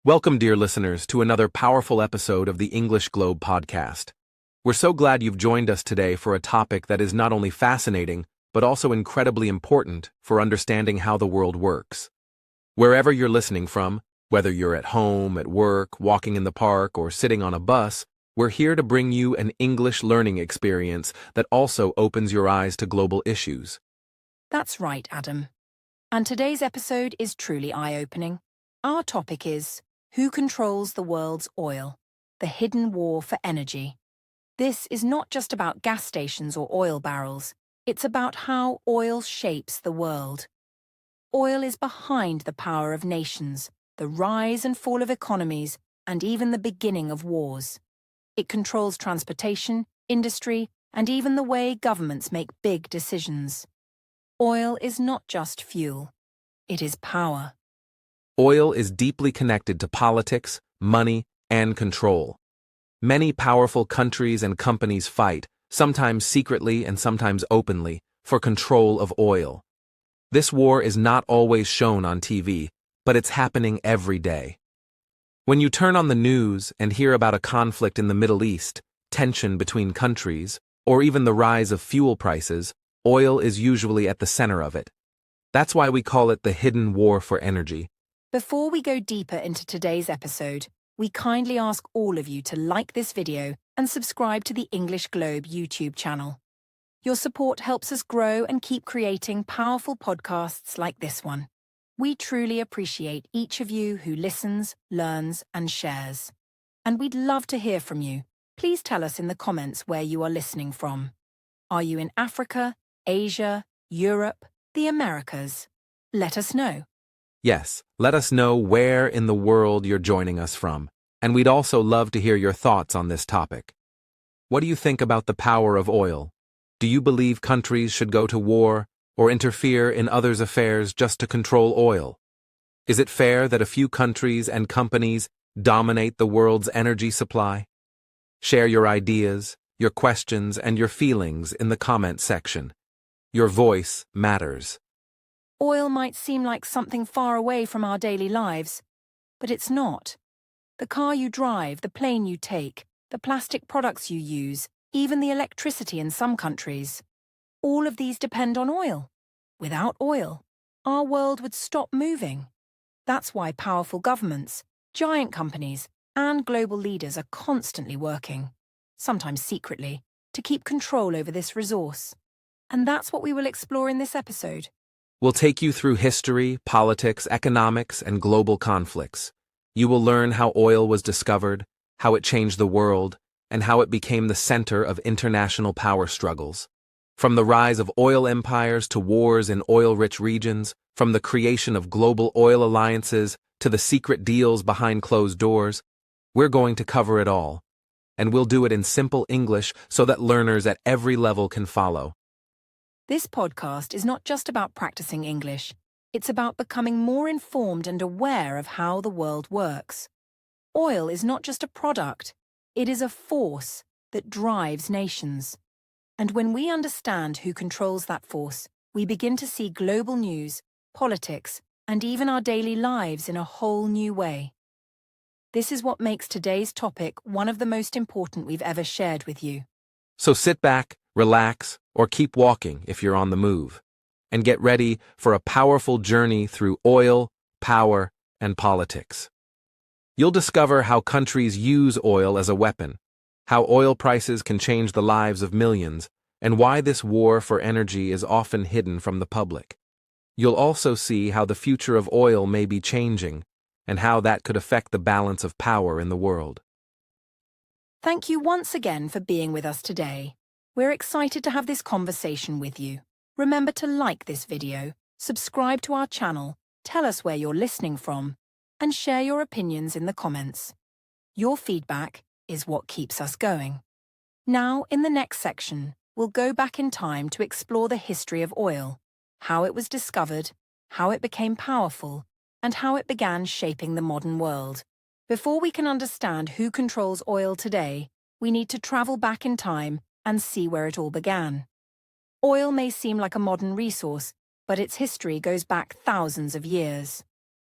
Welcome, dear listeners, to another powerful episode of the English Globe podcast. We're so glad you've joined us today for a topic that is not only fascinating, but also incredibly important for understanding how the world works. Wherever you're listening from, whether you're at home, at work, walking in the park, or sitting on a bus, we're here to bring you an English learning experience that also opens your eyes to global issues. That's right, Adam. And today's episode is truly eye-opening. Our topic is, who controls the world's oil? The hidden war for energy. This is not just about gas stations or oil barrels. It's about how oil shapes the world. Oil is behind the power of nations, the rise and fall of economies, and even the beginning of wars. It controls transportation, industry, and even the way governments make big decisions. Oil is not just fuel. It is power. Oil is deeply connected to politics, money, and control. Many powerful countries and companies fight, sometimes secretly and sometimes openly, for control of oil. This war is not always shown on TV, but it's happening every day. When you turn on the news and hear about a conflict in the Middle East, tension between countries, or even the rise of fuel prices, oil is usually at the center of it. That's why we call it the hidden war for energy. Before we go deeper into today's episode, we kindly ask all of you to like this video and subscribe to the English Globe YouTube channel. Your support helps us grow and keep creating powerful podcasts like this one. We truly appreciate each of you who listens, learns, and shares. And we'd love to hear from you. Please tell us in the comments where you are listening from. Are you in Africa, Asia, Europe, the Americas? Let us know. Yes, let us know where in the world you're joining us from, and we'd also love to hear your thoughts on this topic. What do you think about the power of oil? Do you believe countries should go to war or interfere in others' affairs just to control oil? Is it fair that a few countries and companies dominate the world's energy supply? Share your ideas, your questions, and your feelings in the comment section. Your voice matters. Oil might seem like something far away from our daily lives, but it's not. The car you drive, the plane you take, the plastic products you use, even the electricity in some countries. All of these depend on oil. Without oil, our world would stop moving. That's why powerful governments, giant companies, and global leaders are constantly working, sometimes secretly, to keep control over this resource. And that's what we will explore in this episode. We'll take you through history, politics, economics, and global conflicts. You will learn how oil was discovered, how it changed the world, and how it became the center of international power struggles. From the rise of oil empires to wars in oil-rich regions, from the creation of global oil alliances to the secret deals behind closed doors, we're going to cover it all. And we'll do it in simple English so that learners at every level can follow. This podcast is not just about practicing English. It's about becoming more informed and aware of how the world works. Oil is not just a product. It is a force that drives nations. And when we understand who controls that force, we begin to see global news, politics, and even our daily lives in a whole new way. This is what makes today's topic one of the most important we've ever shared with you. So sit back, relax, or keep walking if you're on the move, and get ready for a powerful journey through oil, power, and politics. You'll discover how countries use oil as a weapon, how oil prices can change the lives of millions, and why this war for energy is often hidden from the public. You'll also see how the future of oil may be changing, and how that could affect the balance of power in the world. Thank you once again for being with us today. We're excited to have this conversation with you. Remember to like this video, subscribe to our channel, tell us where you're listening from, and share your opinions in the comments. Your feedback is what keeps us going. Now, in the next section, we'll go back in time to explore the history of oil, how it was discovered, how it became powerful, and how it began shaping the modern world. Before we can understand who controls oil today, we need to travel back in time and see where it all began. Oil may seem like a modern resource, but its history goes back thousands of years.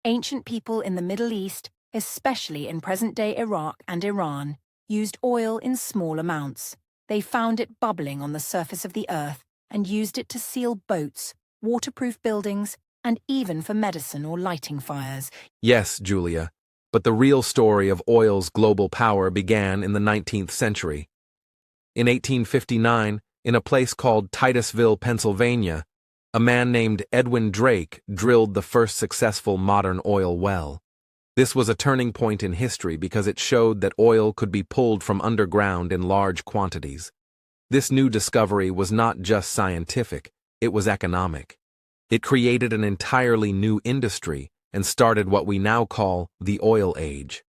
Ancient people in the Middle East especially in present-day Iraq and Iran, used oil in small amounts. They found it bubbling on the surface of the earth and used it to seal boats, waterproof buildings, and even for medicine or lighting fires. Yes, Julia, but the real story of oil's global power began in the 19th century. In 1859, in a place called Titusville, Pennsylvania, a man named Edwin Drake drilled the first successful modern oil well. This was a turning point in history because it showed that oil could be pulled from underground in large quantities. This new discovery was not just scientific, it was economic. It created an entirely new industry and started what we now call the oil age.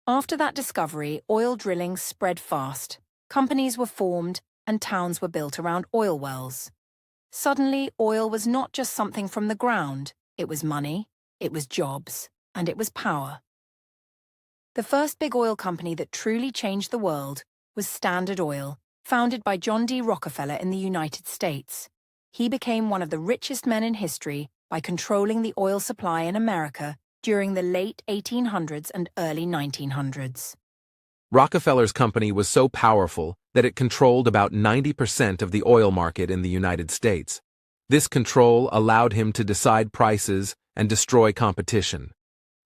After that discovery, oil drilling spread fast. Companies were formed and towns were built around oil wells. Suddenly, oil was not just something from the ground. It was money, it was jobs, and it was power. The first big oil company that truly changed the world was Standard Oil, founded by John D. Rockefeller in the United States. He became one of the richest men in history by controlling the oil supply in America during the late 1800s and early 1900s. Rockefeller's company was so powerful that it controlled about 90% of the oil market in the United States. This control allowed him to decide prices and destroy competition.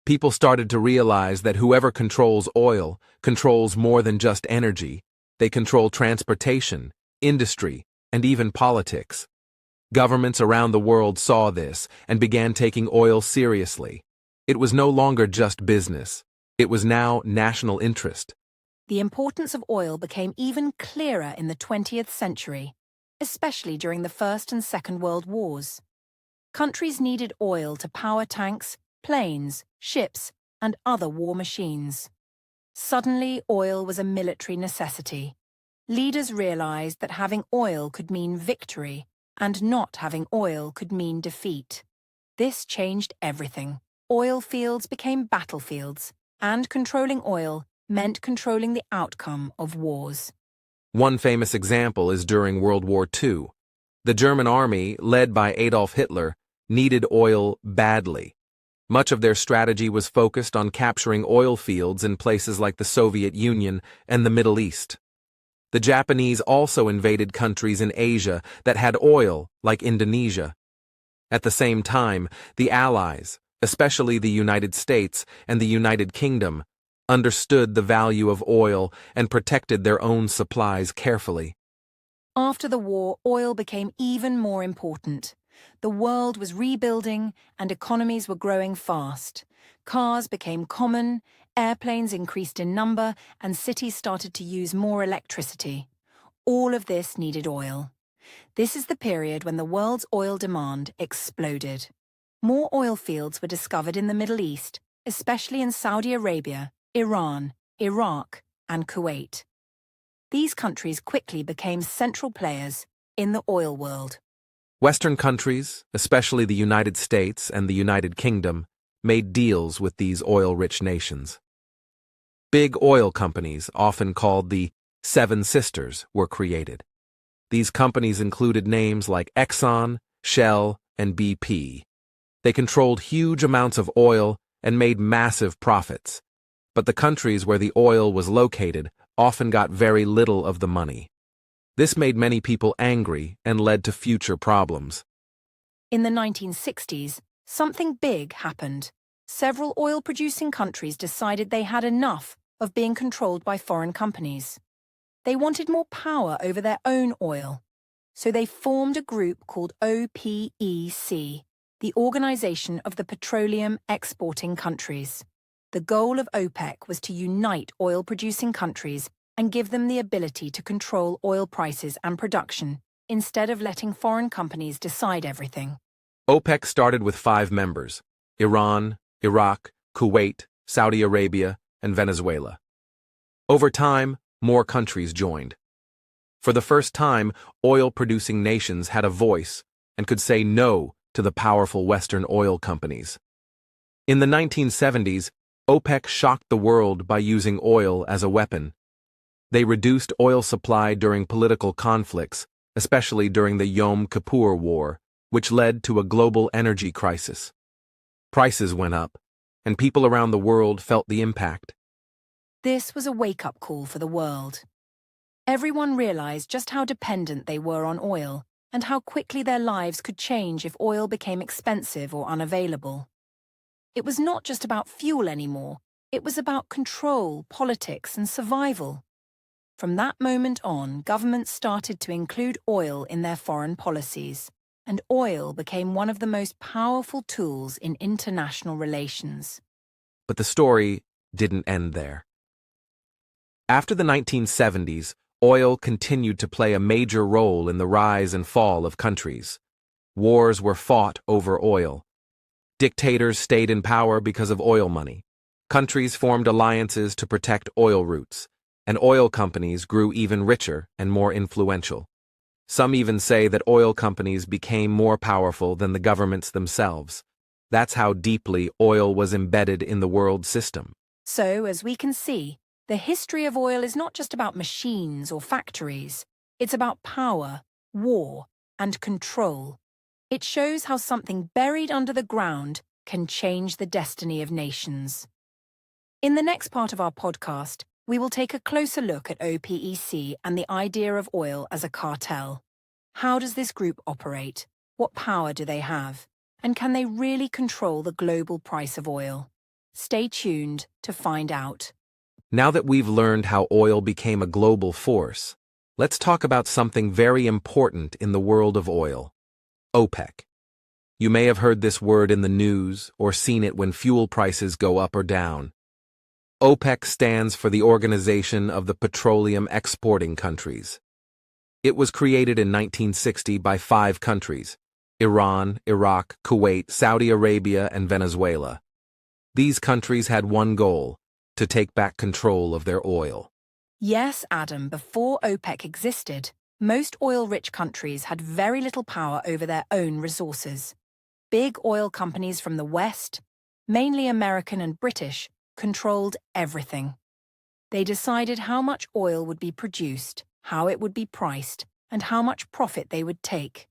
People started to realize that whoever controls oil controls more than just energy. They control transportation, industry, and even politics. Governments around the world saw this and began taking oil seriously. It was no longer just business. It was now national interest. The importance of oil became even clearer in the 20th century, especially during the First and Second World Wars. Countries needed oil to power tanks, planes, ships, and other war machines. Suddenly, oil was a military necessity. Leaders realized that having oil could mean victory, and not having oil could mean defeat. This changed everything. Oil fields became battlefields, and controlling oil meant controlling the outcome of wars. One famous example is during World War II. The German army, led by Adolf Hitler, needed oil badly. Much of their strategy was focused on capturing oil fields in places like the Soviet Union and the Middle East. The Japanese also invaded countries in Asia that had oil, like Indonesia. At the same time, the Allies, especially the United States and the United Kingdom, understood the value of oil and protected their own supplies carefully. After the war, oil became even more important. The world was rebuilding and economies were growing fast. Cars became common, airplanes increased in number, and cities started to use more electricity. All of this needed oil. This is the period when the world's oil demand exploded. More oil fields were discovered in the Middle East, especially in Saudi Arabia, Iran, Iraq, and Kuwait. These countries quickly became central players in the oil world. Western countries, especially the United States and the United Kingdom, made deals with these oil-rich nations. Big oil companies, often called the Seven Sisters, were created. These companies included names like Exxon, Shell, and BP. They controlled huge amounts of oil and made massive profits. But the countries where the oil was located often got very little of the money. This made many people angry and led to future problems. In the 1960s, something big happened. Several oil-producing countries decided they had enough of being controlled by foreign companies. They wanted more power over their own oil. So they formed a group called OPEC, the Organization of the Petroleum Exporting Countries. The goal of OPEC was to unite oil-producing countries and give them the ability to control oil prices and production, instead of letting foreign companies decide everything. OPEC started with 5 members: Iran, Iraq, Kuwait, Saudi Arabia, and Venezuela. Over time, more countries joined. For the first time, oil-producing nations had a voice and could say no to the powerful Western oil companies. In the 1970s, OPEC shocked the world by using oil as a weapon. They reduced oil supply during political conflicts, especially during the Yom Kippur War, which led to a global energy crisis. Prices went up. and people around the world felt the impact. This was a wake-up call for the world. Everyone realized just how dependent they were on oil and how quickly their lives could change if oil became expensive or unavailable. It was not just about fuel anymore, it was about control, politics, and survival. From that moment on, governments started to include oil in their foreign policies, and oil became one of the most powerful tools in international relations. But the story didn't end there. After the 1970s, oil continued to play a major role in the rise and fall of countries. Wars were fought over oil. Dictators stayed in power because of oil money. Countries formed alliances to protect oil routes, and oil companies grew even richer and more influential. Some even say that oil companies became more powerful than the governments themselves. That's how deeply oil was embedded in the world system. So, as we can see, the history of oil is not just about machines or factories. It's about power, war, and control. It shows how something buried under the ground can change the destiny of nations. In the next part of our podcast, we will take a closer look at OPEC and the idea of oil as a cartel. How does this group operate? What power do they have? And can they really control the global price of oil? Stay tuned to find out. Now that we've learned how oil became a global force, let's talk about something very important in the world of oil: OPEC. You may have heard this word in the news or seen it when fuel prices go up or down. OPEC stands for the Organization of the Petroleum Exporting Countries. It was created in 1960 by 5 countries: Iran, Iraq, Kuwait, Saudi Arabia, and Venezuela. These countries had one goal: to take back control of their oil. Yes, Adam, before OPEC existed, most oil-rich countries had very little power over their own resources. Big oil companies from the West, mainly American and British, controlled everything. They decided how much oil would be produced, how it would be priced, and how much profit they would take.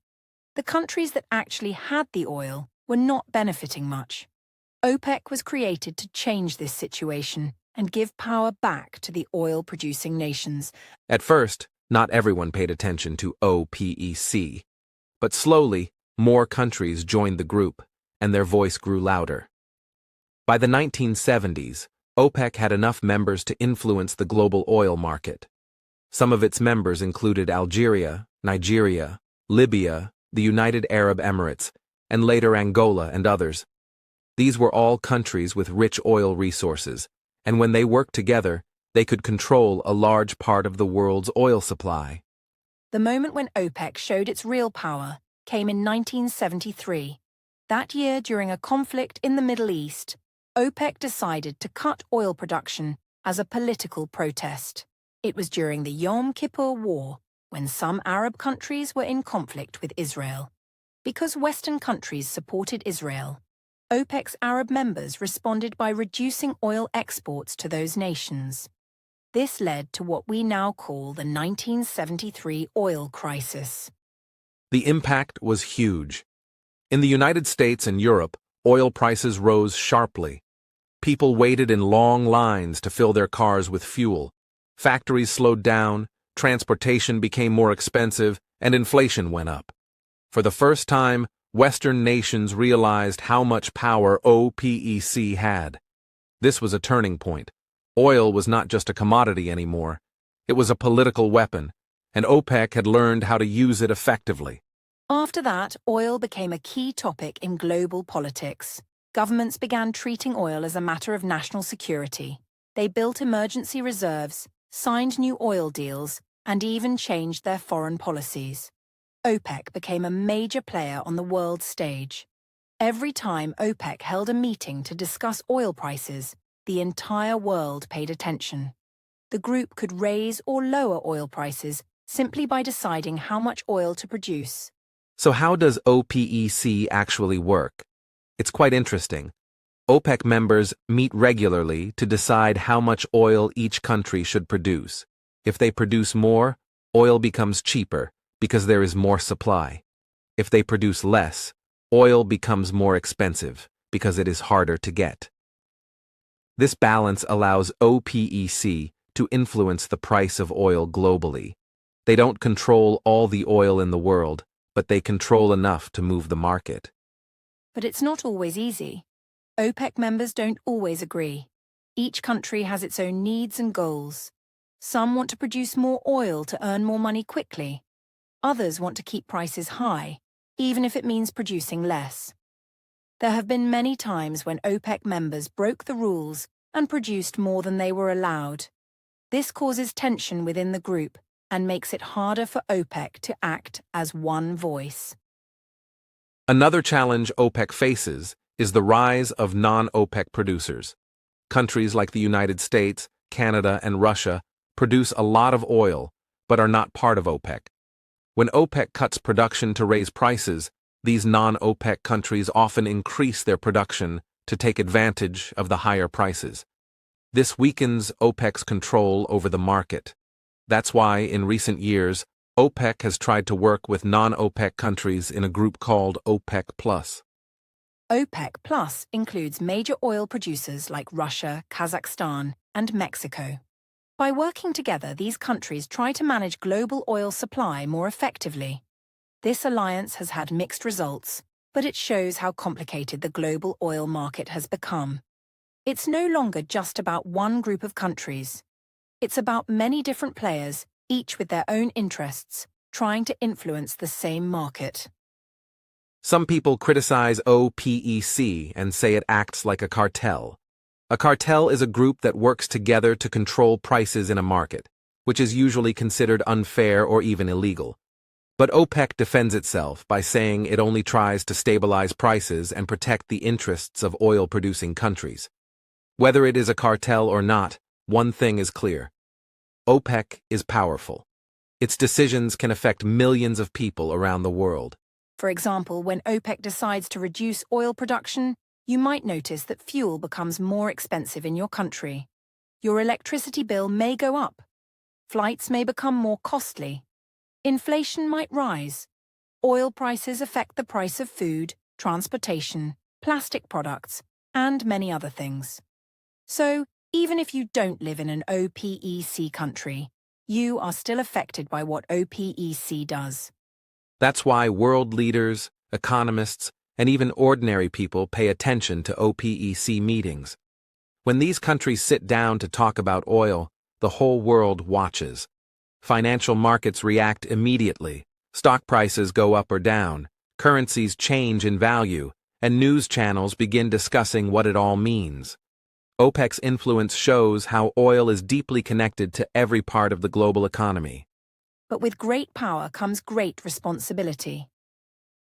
The countries that actually had the oil were not benefiting much. OPEC was created to change this situation and give power back to the oil-producing nations. At first, not everyone paid attention to OPEC. But slowly, more countries joined the group, and their voice grew louder. By the 1970s, OPEC had enough members to influence the global oil market. Some of its members included Algeria, Nigeria, Libya, the United Arab Emirates, and later Angola and others. These were all countries with rich oil resources, and when they worked together, they could control a large part of the world's oil supply. The moment when OPEC showed its real power came in 1973. That year, during a conflict in the Middle East, OPEC decided to cut oil production as a political protest. It was during the Yom Kippur War, when some Arab countries were in conflict with Israel. Because Western countries supported Israel, OPEC's Arab members responded by reducing oil exports to those nations. This led to what we now call the 1973 oil crisis. The impact was huge. In the United States and Europe, oil prices rose sharply. People waited in long lines to fill their cars with fuel. Factories slowed down, transportation became more expensive, and inflation went up. For the first time, Western nations realized how much power OPEC had. This was a turning point. Oil was not just a commodity anymore. It was a political weapon, and OPEC had learned how to use it effectively. After that, oil became a key topic in global politics. Governments began treating oil as a matter of national security. They built emergency reserves, signed new oil deals, and even changed their foreign policies. OPEC became a major player on the world stage. Every time OPEC held a meeting to discuss oil prices, the entire world paid attention. The group could raise or lower oil prices simply by deciding how much oil to produce. So how does OPEC actually work? It's quite interesting. OPEC members meet regularly to decide how much oil each country should produce. If they produce more, oil becomes cheaper because there is more supply. If they produce less, oil becomes more expensive because it is harder to get. This balance allows OPEC to influence the price of oil globally. They don't control all the oil in the world, but they control enough to move the market. But it's not always easy. OPEC members don't always agree. Each country has its own needs and goals. Some want to produce more oil to earn more money quickly. Others want to keep prices high, even if it means producing less. There have been many times when OPEC members broke the rules and produced more than they were allowed. This causes tension within the group and makes it harder for OPEC to act as one voice. Another challenge OPEC faces is the rise of non-OPEC producers. Countries like the United States, Canada, and Russia produce a lot of oil, but are not part of OPEC. When OPEC cuts production to raise prices, these non-OPEC countries often increase their production to take advantage of the higher prices. This weakens OPEC's control over the market. That's why, in recent years, OPEC has tried to work with non-OPEC countries in a group called OPEC+. OPEC Plus includes major oil producers like Russia, Kazakhstan, and Mexico. By working together, these countries try to manage global oil supply more effectively. This alliance has had mixed results, but it shows how complicated the global oil market has become. It's no longer just about one group of countries. It's about many different players, each with their own interests, trying to influence the same market. Some people criticize OPEC and say it acts like a cartel. A cartel is a group that works together to control prices in a market, which is usually considered unfair or even illegal. But OPEC defends itself by saying it only tries to stabilize prices and protect the interests of oil-producing countries. Whether it is a cartel or not, one thing is clear. OPEC is powerful. Its decisions can affect millions of people around the world. For example, when OPEC decides to reduce oil production, you might notice that fuel becomes more expensive in your country. Your electricity bill may go up. Flights may become more costly. Inflation might rise. Oil prices affect the price of food, transportation, plastic products, and many other things. So, even if you don't live in an OPEC country, you are still affected by what OPEC does. That's why world leaders, economists, and even ordinary people pay attention to OPEC meetings. When these countries sit down to talk about oil, the whole world watches. Financial markets react immediately. Stock prices go up or down, currencies change in value, and news channels begin discussing what it all means. OPEC's influence shows how oil is deeply connected to every part of the global economy. But with great power comes great responsibility.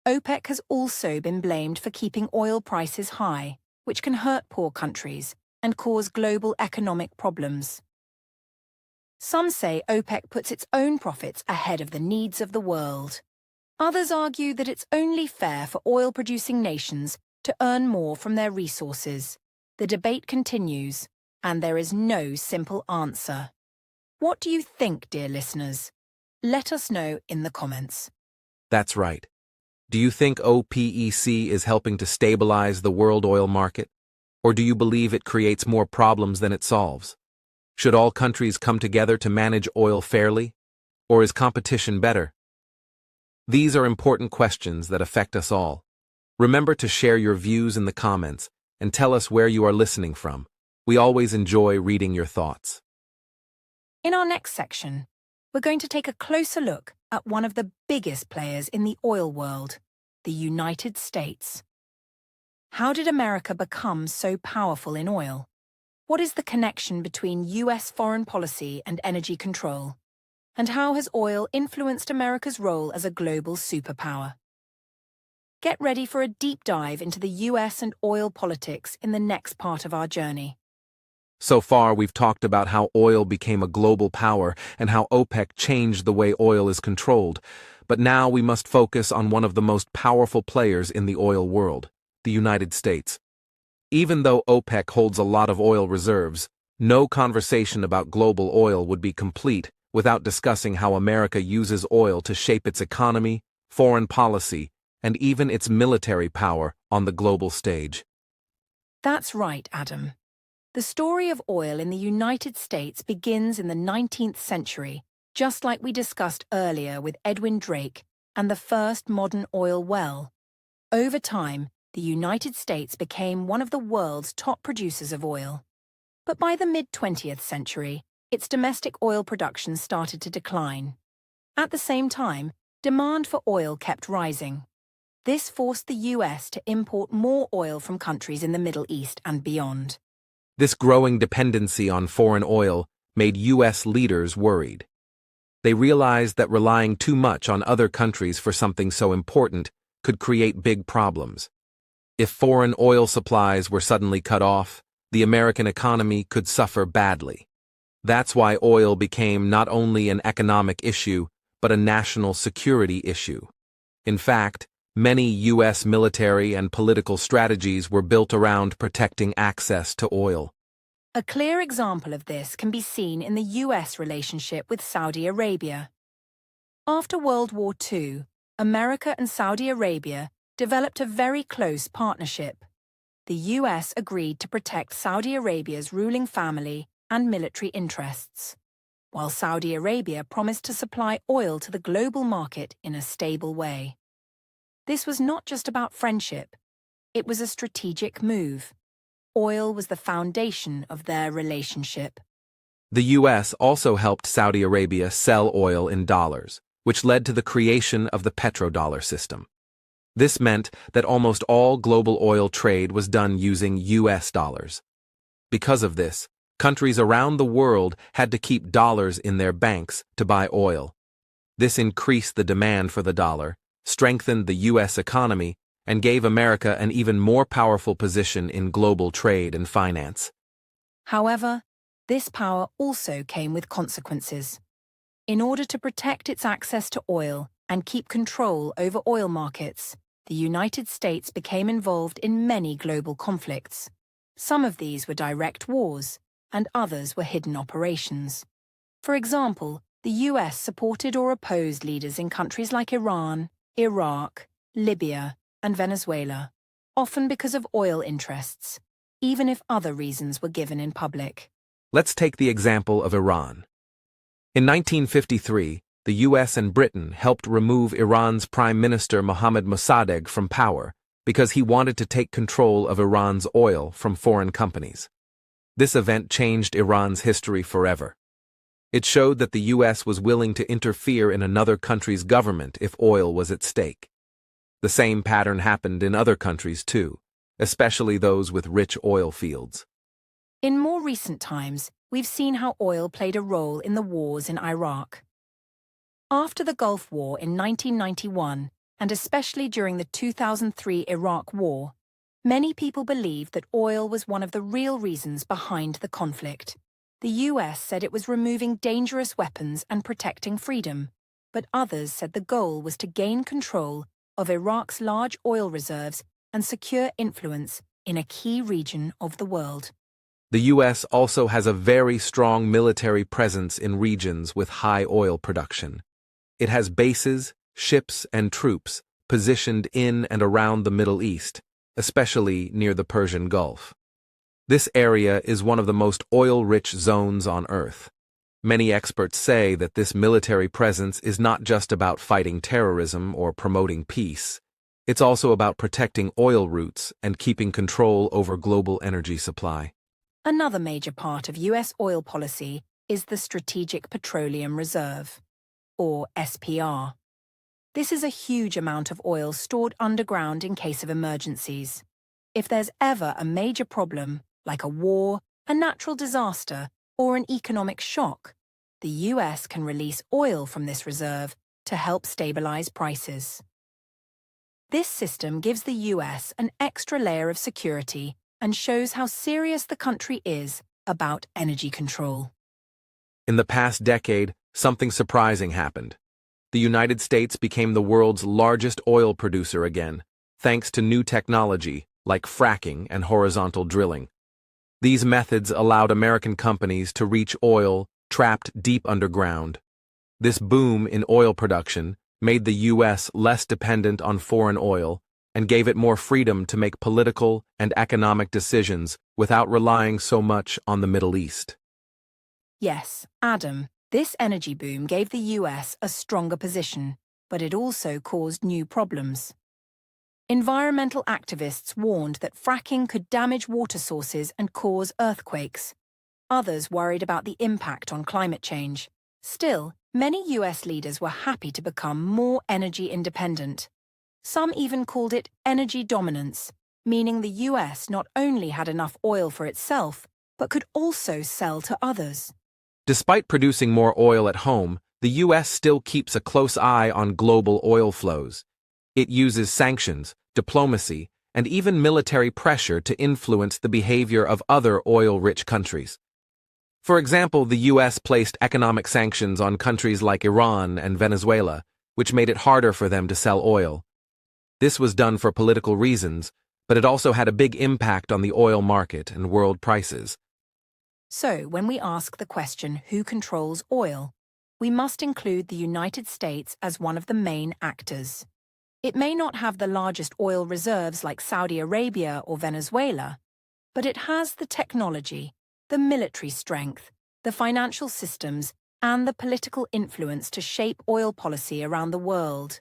OPEC has also been blamed for keeping oil prices high, which can hurt poor countries and cause global economic problems. Some say OPEC puts its own profits ahead of the needs of the world. Others argue that it's only fair for oil-producing nations to earn more from their resources. The debate continues, and there is no simple answer. What do you think, dear listeners? Let us know in the comments. That's right. Do you think OPEC is helping to stabilize the world oil market? Or do you believe it creates more problems than it solves? Should all countries come together to manage oil fairly? Or is competition better? These are important questions that affect us all. Remember to share your views in the comments and tell us where you are listening from. We always enjoy reading your thoughts. In our next section, we're going to take a closer look at one of the biggest players in the oil world, the United States. How did America become so powerful in oil? What is the connection between US foreign policy and energy control? And how has oil influenced America's role as a global superpower? Get ready for a deep dive into the US and oil politics in the next part of our journey. So far, we've talked about how oil became a global power and how OPEC changed the way oil is controlled. But now we must focus on one of the most powerful players in the oil world, the United States. Even though OPEC holds a lot of oil reserves, no conversation about global oil would be complete without discussing how America uses oil to shape its economy, foreign policy, and even its military power on the global stage. That's right, Adam. The story of oil in the United States begins in the 19th century, just like we discussed earlier with Edwin Drake and the first modern oil well. Over time, the United States became one of the world's top producers of oil. But by the mid-20th century, its domestic oil production started to decline. At the same time, demand for oil kept rising. This forced the US to import more oil from countries in the Middle East and beyond. This growing dependency on foreign oil made U.S. leaders worried. They realized that relying too much on other countries for something so important could create big problems. If foreign oil supplies were suddenly cut off, the American economy could suffer badly. That's why oil became not only an economic issue, but a national security issue. In fact, many U.S. military and political strategies were built around protecting access to oil. A clear example of this can be seen in the U.S. relationship with Saudi Arabia. After World War II, America and Saudi Arabia developed a very close partnership. The U.S. agreed to protect Saudi Arabia's ruling family and military interests, while Saudi Arabia promised to supply oil to the global market in a stable way. This was not just about friendship. It was a strategic move. Oil was the foundation of their relationship. The U.S. also helped Saudi Arabia sell oil in dollars, which led to the creation of the petrodollar system. This meant that almost all global oil trade was done using U.S. dollars. Because of this, countries around the world had to keep dollars in their banks to buy oil. This increased the demand for the dollar, strengthened the U.S. economy, and gave America an even more powerful position in global trade and finance. However, this power also came with consequences. In order to protect its access to oil and keep control over oil markets, the United States became involved in many global conflicts. Some of these were direct wars, and others were hidden operations. For example, the U.S. supported or opposed leaders in countries like Iran, Iraq, Libya, and Venezuela, often because of oil interests, even if other reasons were given in public. Let's take the example of Iran. In 1953, the U.S. and Britain helped remove Iran's Prime Minister Mohammad Mossadegh from power because he wanted to take control of Iran's oil from foreign companies. This event changed Iran's history forever. It showed that the U.S. was willing to interfere in another country's government if oil was at stake. The same pattern happened in other countries too, especially those with rich oil fields. In more recent times, we've seen how oil played a role in the wars in Iraq. After the Gulf War in 1991, and especially during the 2003 Iraq War, many people believed that oil was one of the real reasons behind the conflict. The US said it was removing dangerous weapons and protecting freedom, but others said the goal was to gain control of Iraq's large oil reserves and secure influence in a key region of the world. The U.S. also has a very strong military presence in regions with high oil production. It has bases, ships, and troops positioned in and around the Middle East, especially near the Persian Gulf. This area is one of the most oil-rich zones on Earth. Many experts say that this military presence is not just about fighting terrorism or promoting peace. It's also about protecting oil routes and keeping control over global energy supply. Another major part of US oil policy is the Strategic Petroleum Reserve, or SPR. This is a huge amount of oil stored underground in case of emergencies. If there's ever a major problem, like a war, a natural disaster, or an economic shock, the US can release oil from this reserve to help stabilize prices. This system gives the US an extra layer of security and shows how serious the country is about energy control. In the past decade, something surprising happened. The United States became the world's largest oil producer again, thanks to new technology like fracking and horizontal drilling. These methods allowed American companies to reach oil trapped deep underground. This boom in oil production made the U.S. less dependent on foreign oil and gave it more freedom to make political and economic decisions without relying so much on the Middle East. Yes, Adam, this energy boom gave the US a stronger position, but it also caused new problems. Environmental activists warned that fracking could damage water sources and cause earthquakes. Others worried about the impact on climate change. Still, many US leaders were happy to become more energy independent. Some even called it energy dominance, meaning the US not only had enough oil for itself, but could also sell to others. Despite producing more oil at home, the U.S. still keeps a close eye on global oil flows. It uses sanctions, diplomacy, and even military pressure to influence the behavior of other oil-rich countries. For example, the U.S. placed economic sanctions on countries like Iran and Venezuela, which made it harder for them to sell oil. This was done for political reasons, but it also had a big impact on the oil market and world prices. So, when we ask the question, who controls oil, we must include the United States as one of the main actors. It may not have the largest oil reserves like Saudi Arabia or Venezuela, but it has the technology, the military strength, the financial systems, and the political influence to shape oil policy around the world.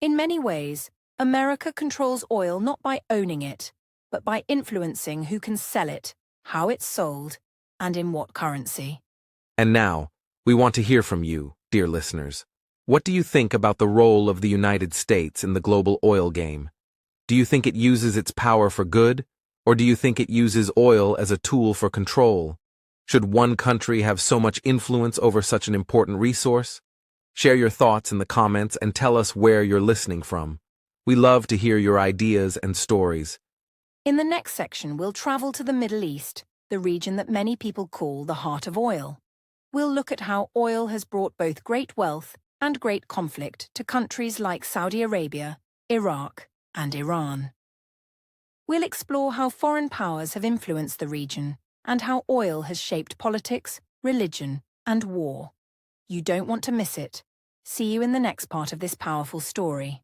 In many ways, America controls oil not by owning it, but by influencing who can sell it, how it's sold, and in what currency. And now, we want to hear from you, dear listeners. What do you think about the role of the United States in the global oil game? Do you think it uses its power for good, or do you think it uses oil as a tool for control? Should one country have so much influence over such an important resource? Share your thoughts in the comments and tell us where you're listening from. We love to hear your ideas and stories. In the next section, we'll travel to the Middle East, the region that many people call the heart of oil. We'll look at how oil has brought both great wealth and great conflict to countries like Saudi Arabia, Iraq, and Iran. We'll explore how foreign powers have influenced the region and how oil has shaped politics, religion, and war. You don't want to miss it. See you in the next part of this powerful story.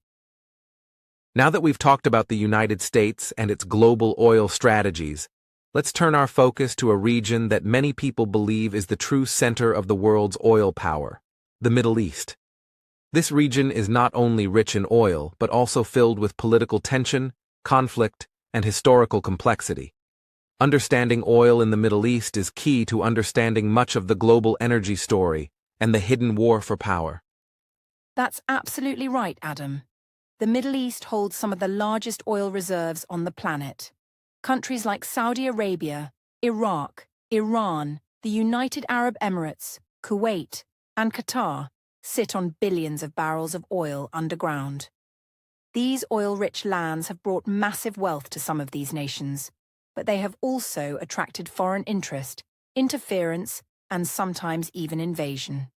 Now that we've talked about the United States and its global oil strategies, let's turn our focus to a region that many people believe is the true center of the world's oil power, the Middle East. This region is not only rich in oil, but also filled with political tension, conflict, and historical complexity. Understanding oil in the Middle East is key to understanding much of the global energy story and the hidden war for power. That's absolutely right, Adam. The Middle East holds some of the largest oil reserves on the planet. Countries like Saudi Arabia, Iraq, Iran, the United Arab Emirates, Kuwait, and Qatar sit on billions of barrels of oil underground. These oil-rich lands have brought massive wealth to some of these nations, but they have also attracted foreign interest, interference, and sometimes even invasion.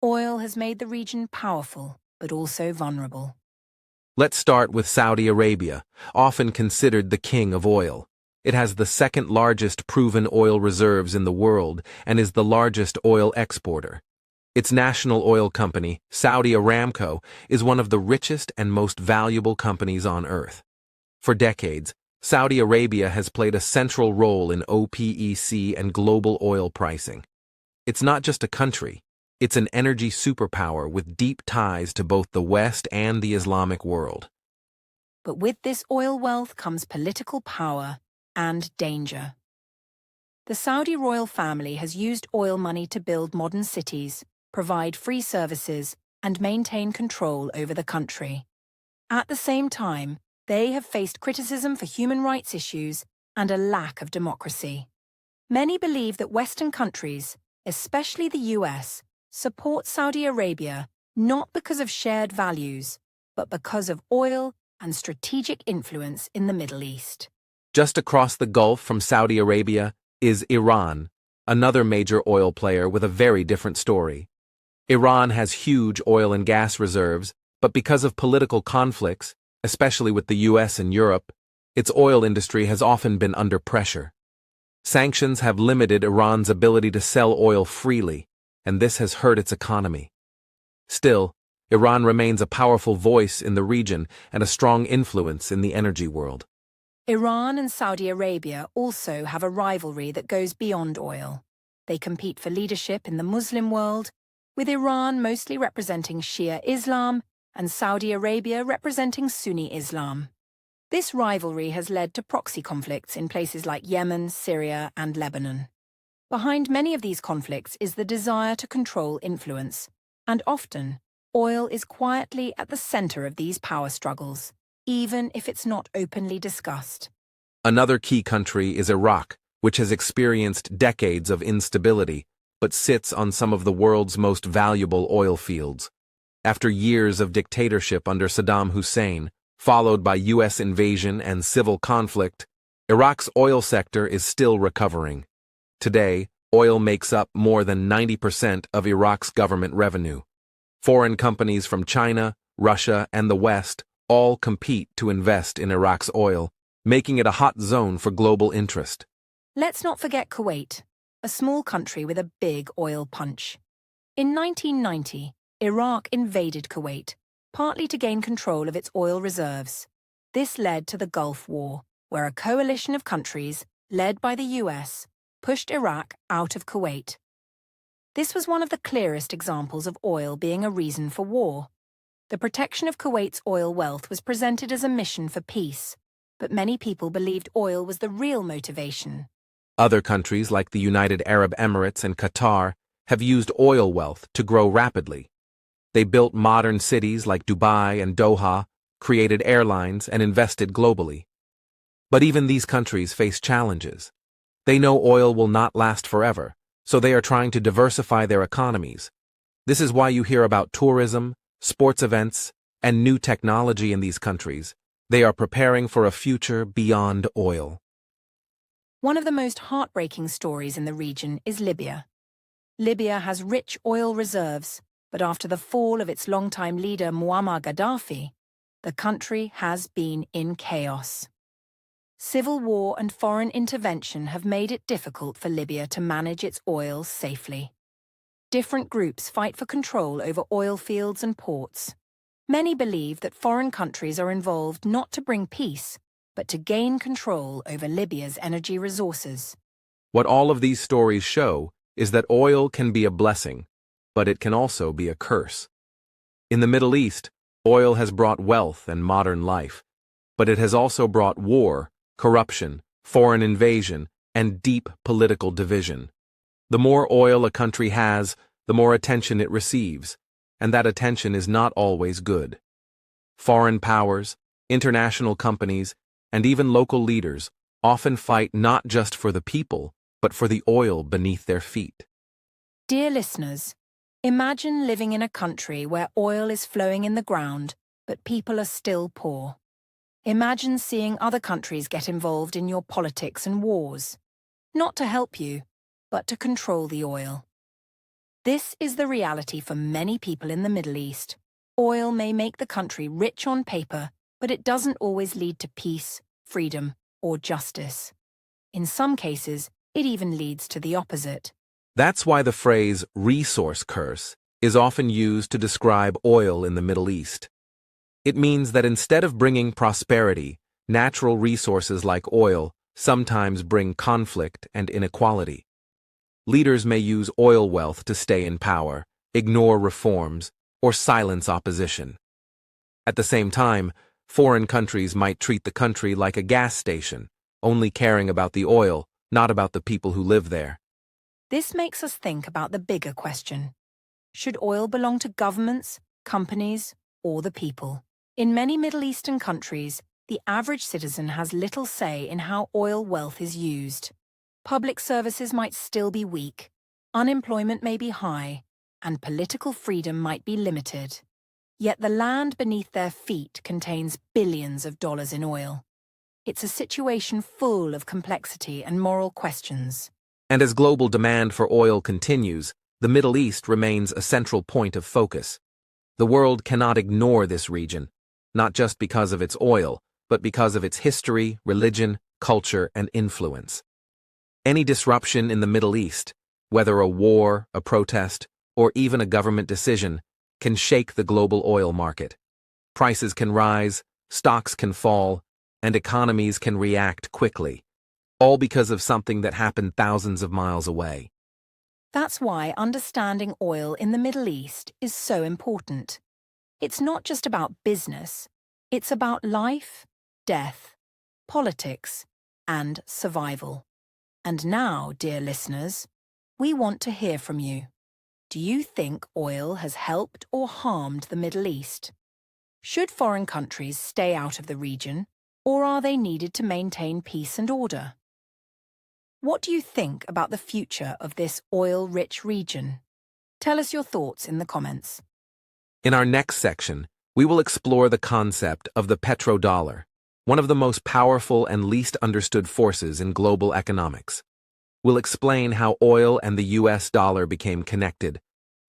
Oil has made the region powerful, but also vulnerable. Let's start with Saudi Arabia, often considered the king of oil. It has the second largest proven oil reserves in the world and is the largest oil exporter. Its national oil company, Saudi Aramco, is one of the richest and most valuable companies on earth. For decades, Saudi Arabia has played a central role in OPEC and global oil pricing. It's not just a country. It's an energy superpower with deep ties to both the West and the Islamic world. But with this oil wealth comes political power and danger. The Saudi royal family has used oil money to build modern cities, provide free services, and maintain control over the country. At the same time, they have faced criticism for human rights issues and a lack of democracy. Many believe that Western countries, especially the US, support Saudi Arabia not because of shared values, but because of oil and strategic influence in the Middle East. Just across the Gulf from Saudi Arabia is Iran, another major oil player with a very different story. Iran has huge oil and gas reserves, but because of political conflicts, especially with the US and Europe, its oil industry has often been under pressure. Sanctions have limited Iran's ability to sell oil freely, and this has hurt its economy. Still, Iran remains a powerful voice in the region and a strong influence in the energy world. Iran and Saudi Arabia also have a rivalry that goes beyond oil. They compete for leadership in the Muslim world, with Iran mostly representing Shia Islam and Saudi Arabia representing Sunni Islam. This rivalry has led to proxy conflicts in places like Yemen, Syria, and Lebanon. Behind many of these conflicts is the desire to control influence, and often, oil is quietly at the center of these power struggles, even if it's not openly discussed. Another key country is Iraq, which has experienced decades of instability, but sits on some of the world's most valuable oil fields. After years of dictatorship under Saddam Hussein, followed by U.S. invasion and civil conflict, Iraq's oil sector is still recovering. Today, oil makes up more than 90% of Iraq's government revenue. Foreign companies from China, Russia, and the West all compete to invest in Iraq's oil, making it a hot zone for global interest. Let's not forget Kuwait, a small country with a big oil punch. In 1990, Iraq invaded Kuwait, partly to gain control of its oil reserves. This led to the Gulf War, where a coalition of countries, led by the US, pushed Iraq out of Kuwait. This was one of the clearest examples of oil being a reason for war. The protection of Kuwait's oil wealth was presented as a mission for peace, but many people believed oil was the real motivation. Other countries like the United Arab Emirates and Qatar have used oil wealth to grow rapidly. They built modern cities like Dubai and Doha, created airlines, and invested globally. But even these countries face challenges. They know oil will not last forever, so they are trying to diversify their economies. This is why you hear about tourism, sports events, and new technology in these countries. They are preparing for a future beyond oil. One of the most heartbreaking stories in the region is Libya. Libya has rich oil reserves, but after the fall of its longtime leader Muammar Gaddafi, the country has been in chaos. Civil war and foreign intervention have made it difficult for Libya to manage its oil safely. Different groups fight for control over oil fields and ports. Many believe that foreign countries are involved not to bring peace, but to gain control over Libya's energy resources. What all of these stories show is that oil can be a blessing, but it can also be a curse. In the Middle East, oil has brought wealth and modern life, but it has also brought war, corruption, foreign invasion, and deep political division. The more oil a country has, the more attention it receives, and that attention is not always good. Foreign powers, international companies, and even local leaders often fight not just for the people, but for the oil beneath their feet. Dear listeners, imagine living in a country where oil is flowing in the ground, but people are still poor. Imagine seeing other countries get involved in your politics and wars, not to help you, but to control the oil. This is the reality for many people in the Middle East. Oil may make the country rich on paper, but it doesn't always lead to peace, freedom, or justice. In some cases, it even leads to the opposite. That's why the phrase resource curse is often used to describe oil in the Middle East. It means that instead of bringing prosperity, natural resources like oil sometimes bring conflict and inequality. Leaders may use oil wealth to stay in power, ignore reforms, or silence opposition. At the same time, foreign countries might treat the country like a gas station, only caring about the oil, not about the people who live there. This makes us think about the bigger question. Should oil belong to governments, companies, or the people? In many Middle Eastern countries, the average citizen has little say in how oil wealth is used. Public services might still be weak, unemployment may be high, and political freedom might be limited. Yet the land beneath their feet contains billions of dollars in oil. It's a situation full of complexity and moral questions. And as global demand for oil continues, the Middle East remains a central point of focus. The world cannot ignore this region, not just because of its oil, but because of its history, religion, culture, and influence. Any disruption in the Middle East, whether a war, a protest, or even a government decision, can shake the global oil market. Prices can rise, stocks can fall, and economies can react quickly, all because of something that happened thousands of miles away. That's why understanding oil in the Middle East is so important. It's not just about business, it's about life, death, politics, and survival. And now, dear listeners, we want to hear from you. Do you think oil has helped or harmed the Middle East? Should foreign countries stay out of the region, or are they needed to maintain peace and order? What do you think about the future of this oil-rich region? Tell us your thoughts in the comments. In our next section, we will explore the concept of the petrodollar, one of the most powerful and least understood forces in global economics. We'll explain how oil and the US dollar became connected,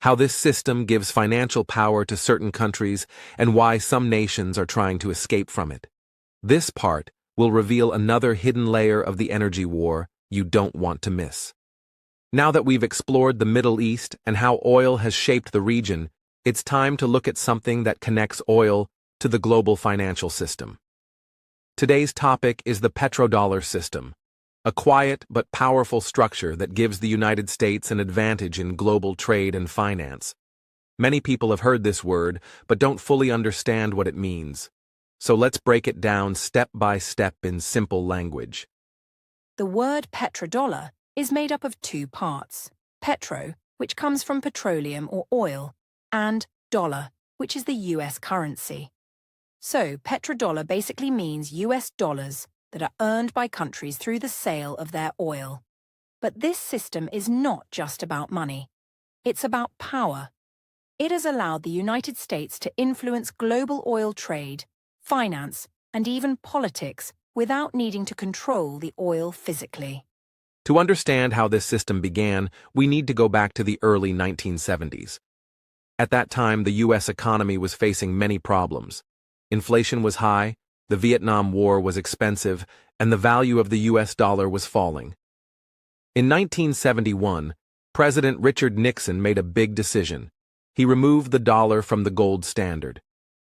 how this system gives financial power to certain countries, and why some nations are trying to escape from it. This part will reveal another hidden layer of the energy war you don't want to miss. Now that we've explored the Middle East and how oil has shaped the region, it's time to look at something that connects oil to the global financial system. Today's topic is the petrodollar system, a quiet but powerful structure that gives the United States an advantage in global trade and finance. Many people have heard this word, but don't fully understand what it means. So let's break it down step by step in simple language. The word petrodollar is made up of two parts: petro, which comes from petroleum or oil, and dollar, which is the US currency. So, petrodollar basically means US dollars that are earned by countries through the sale of their oil. But this system is not just about money. It's about power. It has allowed the United States to influence global oil trade, finance, and even politics without needing to control the oil physically. To understand how this system began, we need to go back to the early 1970s. At that time, the U.S. economy was facing many problems. Inflation was high, the Vietnam War was expensive, and the value of the U.S. dollar was falling. In 1971, President Richard Nixon made a big decision. He removed the dollar from the gold standard.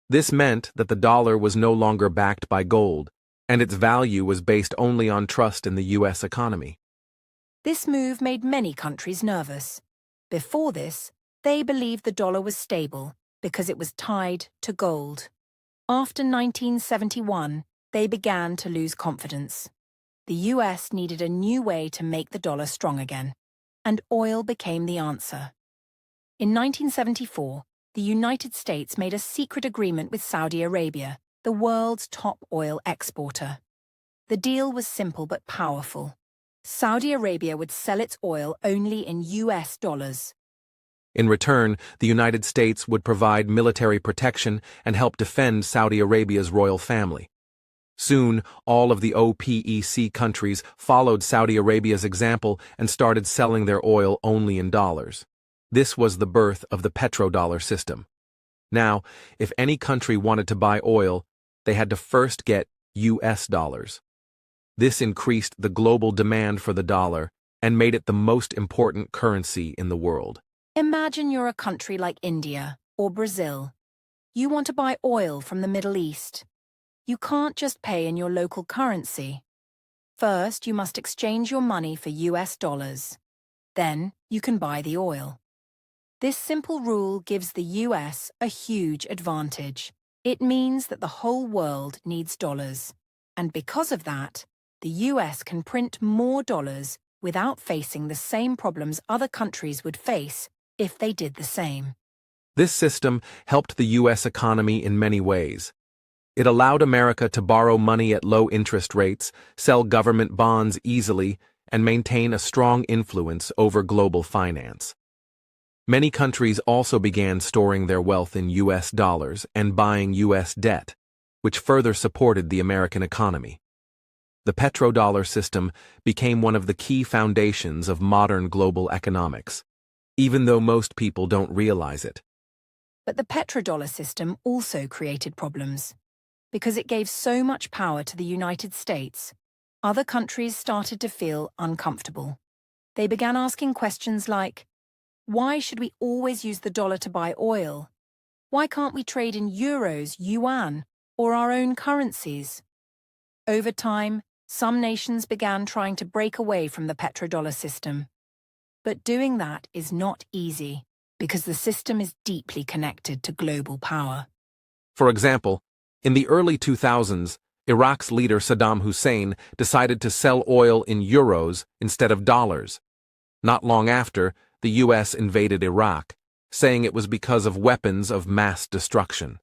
This meant that the dollar was no longer backed by gold, and its value was based only on trust in the U.S. economy. This move made many countries nervous. Before this, they believed the dollar was stable because it was tied to gold. After 1971, they began to lose confidence. The US needed a new way to make the dollar strong again, and oil became the answer. In 1974, the United States made a secret agreement with Saudi Arabia, the world's top oil exporter. The deal was simple but powerful. Saudi Arabia would sell its oil only in US dollars. In return, the United States would provide military protection and help defend Saudi Arabia's royal family. Soon, all of the OPEC countries followed Saudi Arabia's example and started selling their oil only in dollars. This was the birth of the petrodollar system. Now, if any country wanted to buy oil, they had to first get US dollars. This increased the global demand for the dollar and made it the most important currency in the world. Imagine you're a country like India or Brazil. You want to buy oil from the Middle East. You can't just pay in your local currency. First, you must exchange your money for US dollars. Then, you can buy the oil. This simple rule gives the US a huge advantage. It means that the whole world needs dollars. And because of that, the US can print more dollars without facing the same problems other countries would face if they did the same. This system helped the U.S. economy in many ways. It allowed America to borrow money at low interest rates, sell government bonds easily, and maintain a strong influence over global finance. Many countries also began storing their wealth in U.S. dollars and buying U.S. debt, which further supported the American economy. The petrodollar system became one of the key foundations of modern global economics, even though most people don't realize it. But the petrodollar system also created problems. Because it gave so much power to the United States, other countries started to feel uncomfortable. They began asking questions like, why should we always use the dollar to buy oil? Why can't we trade in euros, yuan, or our own currencies? Over time, some nations began trying to break away from the petrodollar system. But doing that is not easy, because the system is deeply connected to global power. For example, in the early 2000s, Iraq's leader Saddam Hussein decided to sell oil in euros instead of dollars. Not long after, the US invaded Iraq, saying it was because of weapons of mass destruction.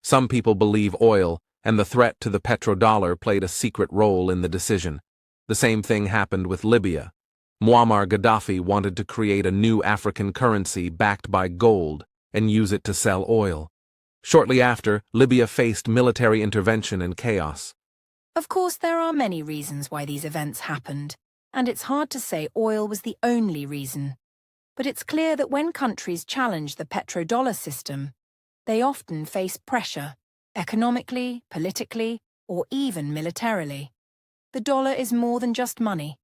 Some people believe oil and the threat to the petrodollar played a secret role in the decision. The same thing happened with Libya. Muammar Gaddafi wanted to create a new African currency backed by gold and use it to sell oil. Shortly after, Libya faced military intervention and chaos. Of course, there are many reasons why these events happened, and it's hard to say oil was the only reason. But it's clear that when countries challenge the petrodollar system, they often face pressure, economically, politically, or even militarily. The dollar is more than just money.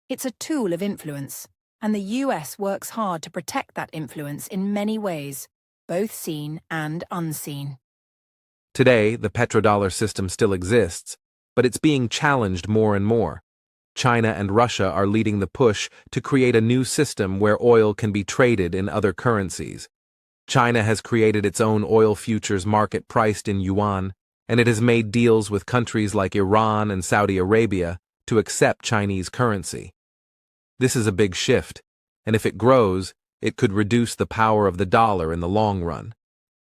It's a tool of influence, and the US works hard to protect that influence in many ways, both seen and unseen. Today, the petrodollar system still exists, but it's being challenged more and more. China and Russia are leading the push to create a new system where oil can be traded in other currencies. China has created its own oil futures market priced in yuan, and it has made deals with countries like Iran and Saudi Arabia to accept Chinese currency. This is a big shift, and if it grows, it could reduce the power of the dollar in the long run.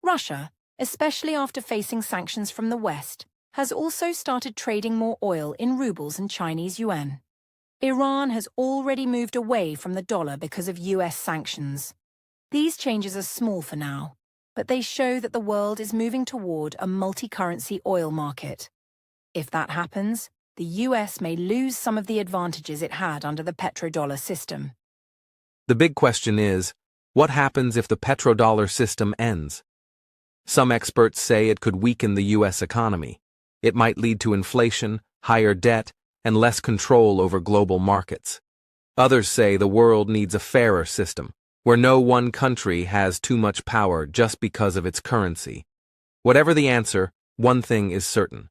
Russia, especially after facing sanctions from the West, has also started trading more oil in rubles and Chinese yuan. Iran has already moved away from the dollar because of US sanctions. These changes are small for now, but they show that the world is moving toward a multi-currency oil market. If that happens, the US may lose some of the advantages it had under the petrodollar system. The big question is, what happens if the petrodollar system ends? Some experts say it could weaken the US economy. It might lead to inflation, higher debt, and less control over global markets. Others say the world needs a fairer system, where no one country has too much power just because of its currency. Whatever the answer, one thing is certain.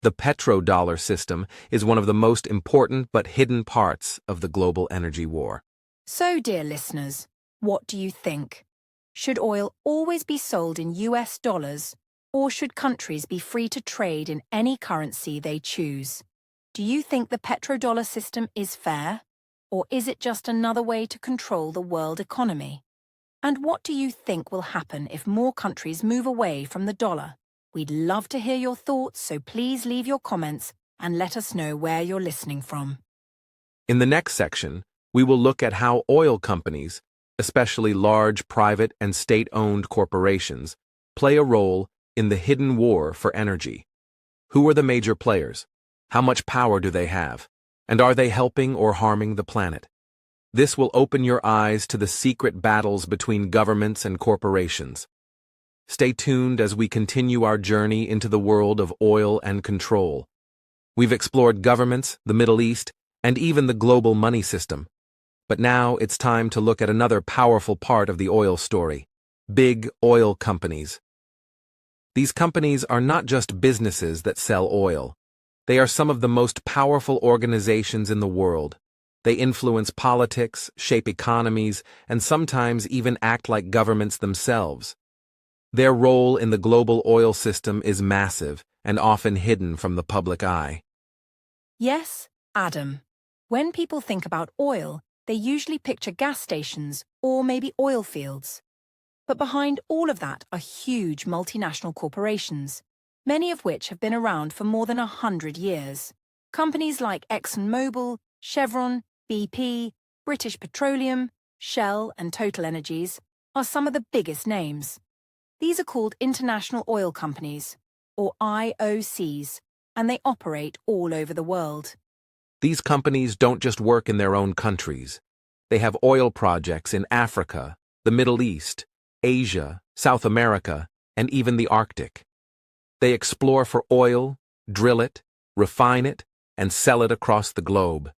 The petrodollar system is one of the most important but hidden parts of the global energy war. So, dear listeners, what do you think? Should oil always be sold in US dollars, or should countries be free to trade in any currency they choose? Do you think the petrodollar system is fair, or is it just another way to control the world economy? And what do you think will happen if more countries move away from the dollar? We'd love to hear your thoughts, so please leave your comments and let us know where you're listening from. In the next section, we will look at how oil companies, especially large private and state-owned corporations, play a role in the hidden war for energy. Who are the major players? How much power do they have? And are they helping or harming the planet? This will open your eyes to the secret battles between governments and corporations. Stay tuned as we continue our journey into the world of oil and control. We've explored governments, the Middle East, and even the global money system. But now it's time to look at another powerful part of the oil story: big oil companies. These companies are not just businesses that sell oil. They are some of the most powerful organizations in the world. They influence politics, shape economies, and sometimes even act like governments themselves. Their role in the global oil system is massive and often hidden from the public eye. Yes, Adam. When people think about oil, they usually picture gas stations or maybe oil fields. But behind all of that are huge multinational corporations, many of which have been around for more than 100 years. Companies like ExxonMobil, Chevron, BP, British Petroleum, Shell, and Total Energies are some of the biggest names. These are called international oil companies, or IOCs, and they operate all over the world. These companies don't just work in their own countries. They have oil projects in Africa, the Middle East, Asia, South America, and even the Arctic. They explore for oil, drill it, refine it, and sell it across the globe.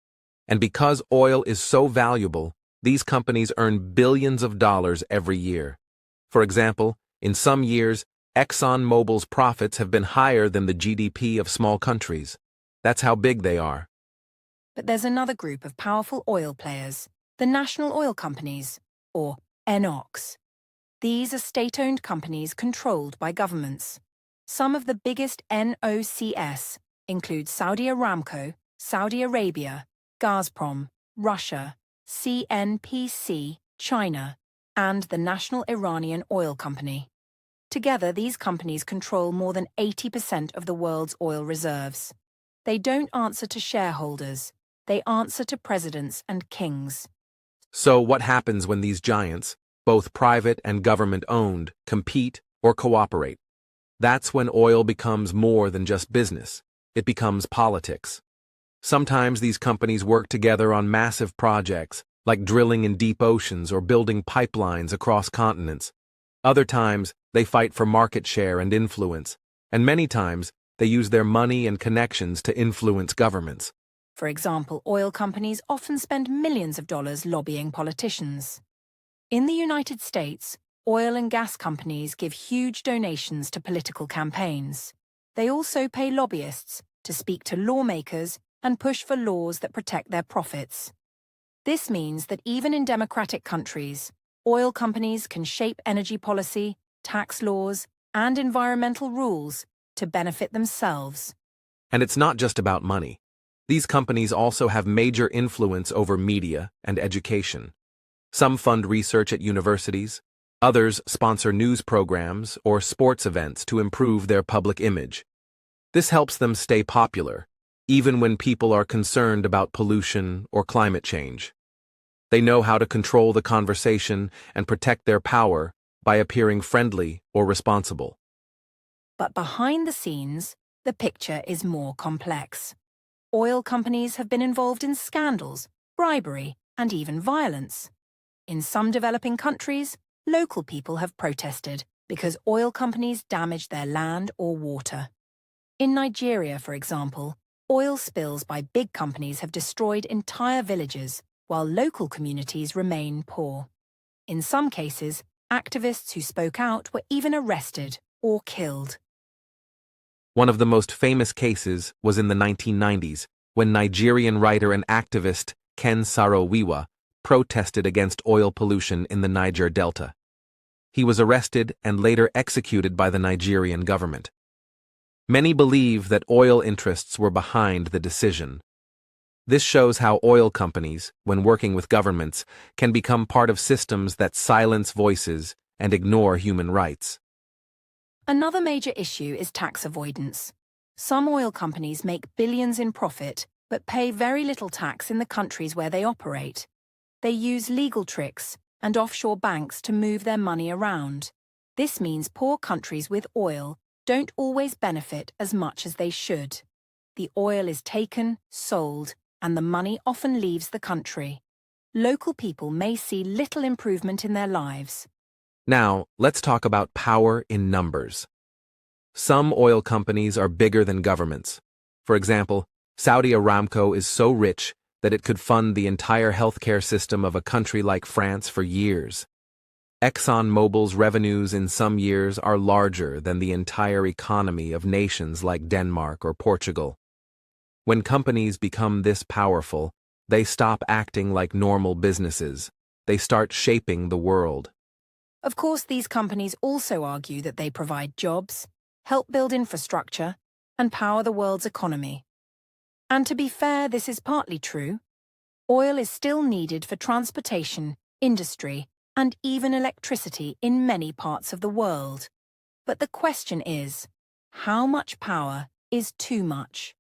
And because oil is so valuable, these companies earn billions of dollars every year. For example, in some years, ExxonMobil's profits have been higher than the GDP of small countries. That's how big they are. But there's another group of powerful oil players, the national oil companies, or NOCs. These are state-owned companies controlled by governments. Some of the biggest NOCs include Saudi Aramco, Saudi Arabia, Gazprom, Russia, CNPC, China, and the National Iranian Oil Company. Together, these companies control more than 80% of the world's oil reserves. They don't answer to shareholders. They answer to presidents and kings. So what happens when these giants, both private and government-owned, compete or cooperate? That's when oil becomes more than just business. It becomes politics. Sometimes these companies work together on massive projects, like drilling in deep oceans or building pipelines across continents. Other times, they fight for market share and influence, and many times, they use their money and connections to influence governments. For example, oil companies often spend millions of dollars lobbying politicians. In the United States, oil and gas companies give huge donations to political campaigns. They also pay lobbyists to speak to lawmakers and push for laws that protect their profits. This means that even in democratic countries, oil companies can shape energy policy, tax laws, and environmental rules to benefit themselves. And it's not just about money. These companies also have major influence over media and education. Some fund research at universities, others sponsor news programs or sports events to improve their public image. This helps them stay popular, even when people are concerned about pollution or climate change. They know how to control the conversation and protect their power by appearing friendly or responsible. But behind the scenes, the picture is more complex. Oil companies have been involved in scandals, bribery, and even violence. In some developing countries, local people have protested because oil companies damage their land or water. In Nigeria, for example, oil spills by big companies have destroyed entire villages, while local communities remain poor. In some cases, activists who spoke out were even arrested or killed. One of the most famous cases was in the 1990s, when Nigerian writer and activist Ken Saro-Wiwa protested against oil pollution in the Niger Delta. He was arrested and later executed by the Nigerian government. Many believe that oil interests were behind the decision. This shows how oil companies, when working with governments, can become part of systems that silence voices and ignore human rights. Another major issue is tax avoidance. Some oil companies make billions in profit, but pay very little tax in the countries where they operate. They use legal tricks and offshore banks to move their money around. This means poor countries with oil don't always benefit as much as they should. The oil is taken, sold, and the money often leaves the country. Local people may see little improvement in their lives. Now, let's talk about power in numbers. Some oil companies are bigger than governments. For example, Saudi Aramco is so rich that it could fund the entire healthcare system of a country like France for years. ExxonMobil's revenues in some years are larger than the entire economy of nations like Denmark or Portugal. When companies become this powerful, they stop acting like normal businesses. They start shaping the world. Of course, these companies also argue that they provide jobs, help build infrastructure, and power the world's economy. And to be fair, this is partly true. Oil is still needed for transportation, industry, and even electricity in many parts of the world. But the question is, how much power is too much?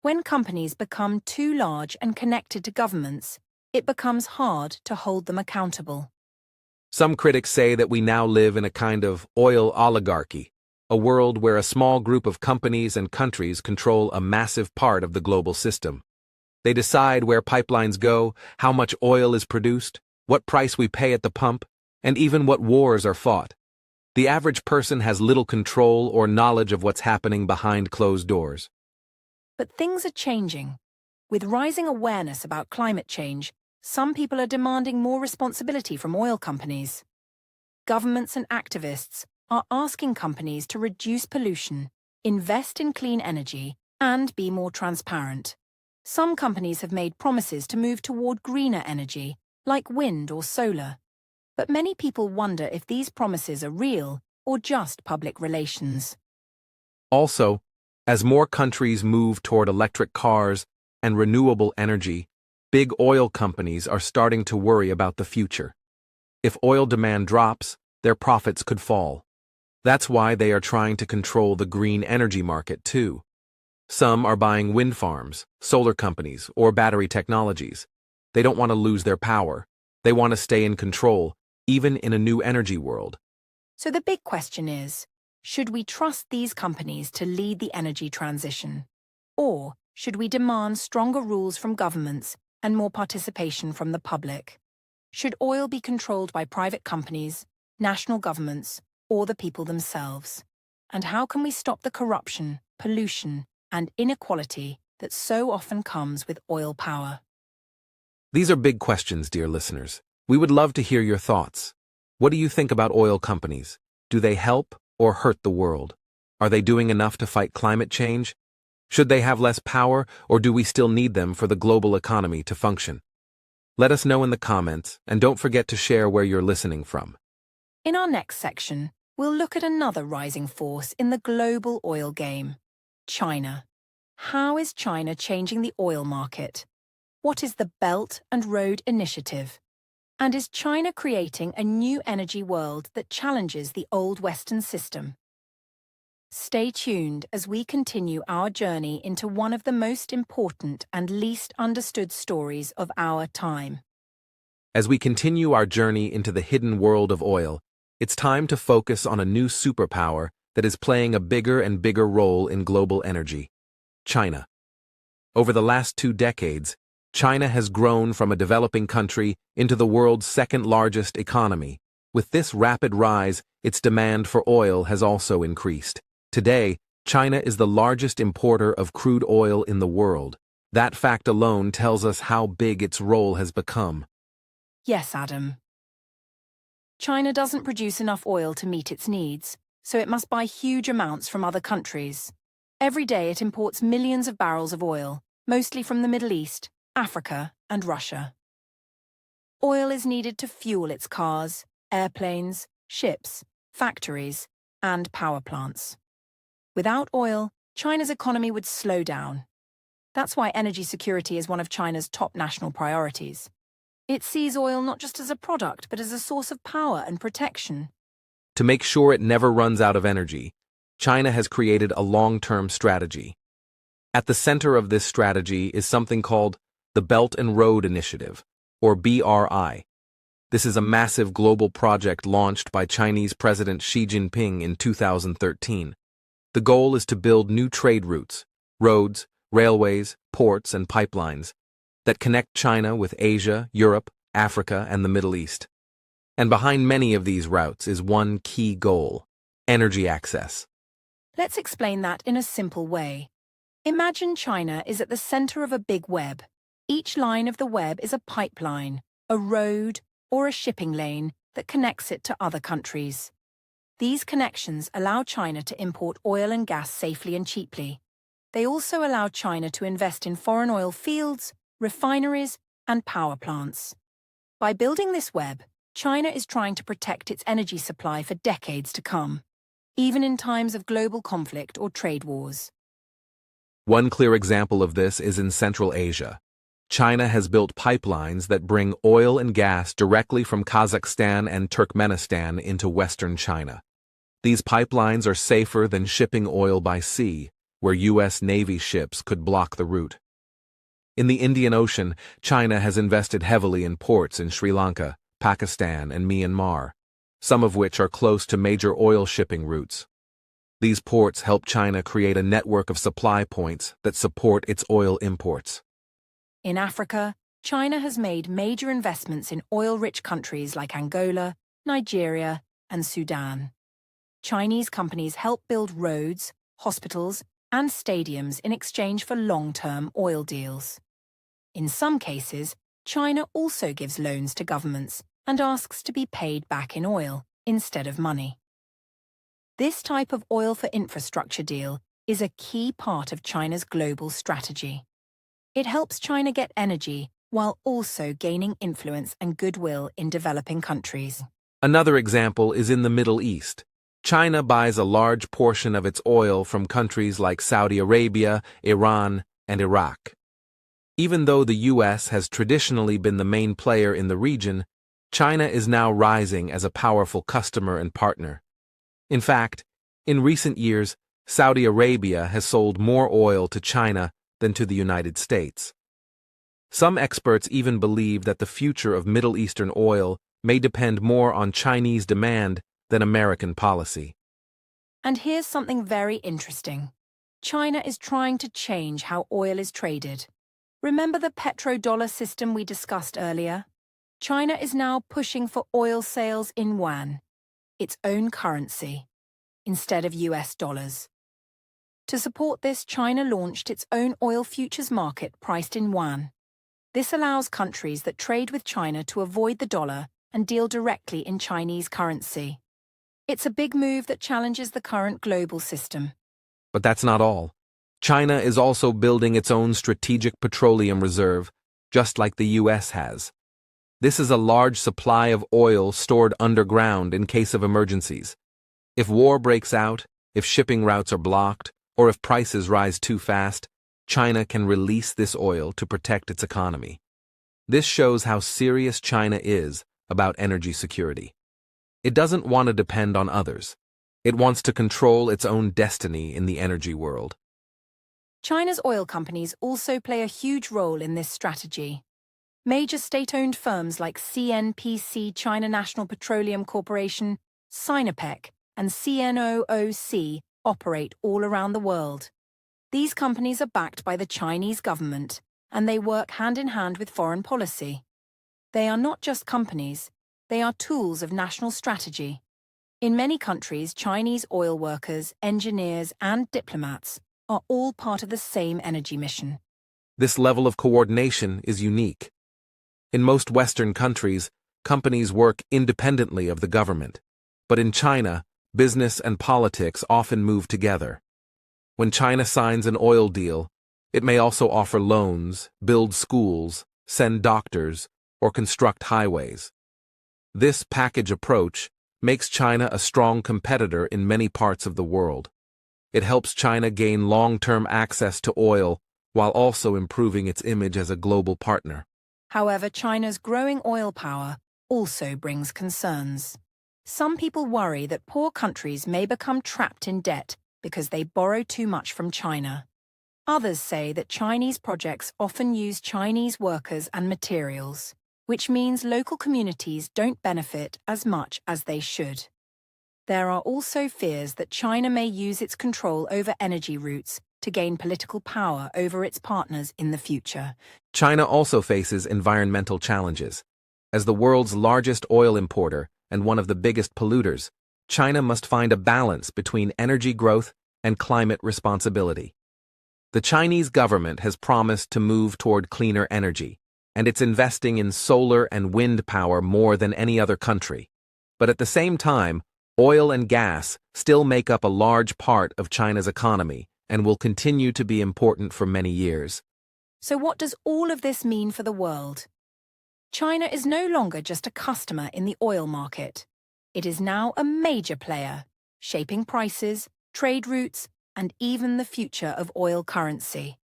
When companies become too large and connected to governments, it becomes hard to hold them accountable. Some critics say that we now live in a kind of oil oligarchy, a world where a small group of companies and countries control a massive part of the global system. They decide where pipelines go, how much oil is produced, what price we pay at the pump, and even what wars are fought. The average person has little control or knowledge of what's happening behind closed doors. But things are changing. With rising awareness about climate change, some people are demanding more responsibility from oil companies. Governments and activists are asking companies to reduce pollution, invest in clean energy, and be more transparent. Some companies have made promises to move toward greener energy, like wind or solar. But many people wonder if these promises are real or just public relations. Also, as more countries move toward electric cars and renewable energy, big oil companies are starting to worry about the future. If oil demand drops, their profits could fall. That's why they are trying to control the green energy market too. Some are buying wind farms, solar companies, or battery technologies. They don't want to lose their power. They want to stay in control, even in a new energy world. So the big question is, should we trust these companies to lead the energy transition? Or should we demand stronger rules from governments and more participation from the public? Should oil be controlled by private companies, national governments, or the people themselves? And how can we stop the corruption, pollution, and inequality that so often comes with oil power? These are big questions, dear listeners. We would love to hear your thoughts. What do you think about oil companies? Do they help or hurt the world? Are they doing enough to fight climate change? Should they have less power, or do we still need them for the global economy to function? Let us know in the comments, and don't forget to share where you're listening from. In our next section, we'll look at another rising force in the global oil game: China. How is China changing the oil market? What is the Belt and Road Initiative? And is China creating a new energy world that challenges the old Western system? Stay tuned as we continue our journey into one of the most important and least understood stories of our time. As we continue our journey into the hidden world of oil, it's time to focus on a new superpower that is playing a bigger and bigger role in global energy: China. Over the last 2 decades, China has grown from a developing country into the world's second-largest economy. With this rapid rise, its demand for oil has also increased. Today, China is the largest importer of crude oil in the world. That fact alone tells us how big its role has become. Yes, Adam. China doesn't produce enough oil to meet its needs, so it must buy huge amounts from other countries. Every day it imports millions of barrels of oil, mostly from the Middle East, Africa, and Russia. Oil is needed to fuel its cars, airplanes, ships, factories, and power plants. Without oil, China's economy would slow down. That's why energy security is one of China's top national priorities. It sees oil not just as a product, but as a source of power and protection. To make sure it never runs out of energy, China has created a long-term strategy. At the center of this strategy is something called the Belt and Road Initiative, or BRI. This is a massive global project launched by Chinese President Xi Jinping in 2013. The goal is to build new trade routes, roads, railways, ports, and pipelines that connect China with Asia, Europe, Africa, and the Middle East. And behind many of these routes is one key goal: energy access. Let's explain that in a simple way. Imagine China is at the center of a big web. Each line of the web is a pipeline, a road, or a shipping lane that connects it to other countries. These connections allow China to import oil and gas safely and cheaply. They also allow China to invest in foreign oil fields, refineries, and power plants. By building this web, China is trying to protect its energy supply for decades to come, even in times of global conflict or trade wars. One clear example of this is in Central Asia. China has built pipelines that bring oil and gas directly from Kazakhstan and Turkmenistan into Western China. These pipelines are safer than shipping oil by sea, where U.S. Navy ships could block the route. In the Indian Ocean, China has invested heavily in ports in Sri Lanka, Pakistan, and Myanmar, some of which are close to major oil shipping routes. These ports help China create a network of supply points that support its oil imports. In Africa, China has made major investments in oil-rich countries like Angola, Nigeria, and Sudan. Chinese companies help build roads, hospitals, and stadiums in exchange for long-term oil deals. In some cases, China also gives loans to governments and asks to be paid back in oil instead of money. This type of oil for infrastructure deal is a key part of China's global strategy. It helps China get energy while also gaining influence and goodwill in developing countries. Another example is in the Middle East. China buys a large portion of its oil from countries like Saudi Arabia, Iran, and Iraq. Even though the U.S. has traditionally been the main player in the region, China is now rising as a powerful customer and partner. In fact, in recent years, Saudi Arabia has sold more oil to China than to the United States. Some experts even believe that the future of Middle Eastern oil may depend more on Chinese demand than American policy. And here's something very interesting. China is trying to change how oil is traded. Remember the petrodollar system we discussed earlier? China is now pushing for oil sales in yuan, its own currency, instead of US dollars. To support this, China launched its own oil futures market priced in yuan. This allows countries that trade with China to avoid the dollar and deal directly in Chinese currency. It's a big move that challenges the current global system. But that's not all. China is also building its own strategic petroleum reserve, just like the U.S. has. This is a large supply of oil stored underground in case of emergencies. If war breaks out, if shipping routes are blocked, or if prices rise too fast, China can release this oil to protect its economy. This shows how serious China is about energy security. It doesn't want to depend on others. It wants to control its own destiny in the energy world. China's oil companies also play a huge role in this strategy. Major state-owned firms like CNPC, China National Petroleum Corporation, Sinopec, and CNOOC operate all around the world. These companies are backed by the Chinese government, and they work hand in hand with foreign policy. They are not just companies, they are tools of national strategy. In many countries, Chinese oil workers, engineers, and diplomats are all part of the same energy mission. This level of coordination is unique. In most Western countries, companies work independently of the government. But in China, business and politics often move together. When China signs an oil deal, it may also offer loans, build schools, send doctors, or construct highways. This package approach makes China a strong competitor in many parts of the world. It helps China gain long-term access to oil while also improving its image as a global partner. However, China's growing oil power also brings concerns. Some people worry that poor countries may become trapped in debt because they borrow too much from China. Others say that Chinese projects often use Chinese workers and materials, which means local communities don't benefit as much as they should. There are also fears that China may use its control over energy routes to gain political power over its partners in the future. China also faces environmental challenges. As the world's largest oil importer and one of the biggest polluters, China must find a balance between energy growth and climate responsibility. The Chinese government has promised to move toward cleaner energy, and it's investing in solar and wind power more than any other country. But at the same time, oil and gas still make up a large part of China's economy and will continue to be important for many years. So what does all of this mean for the world? China is no longer just a customer in the oil market. It is now a major player, shaping prices, trade routes, and even the future of oil currency.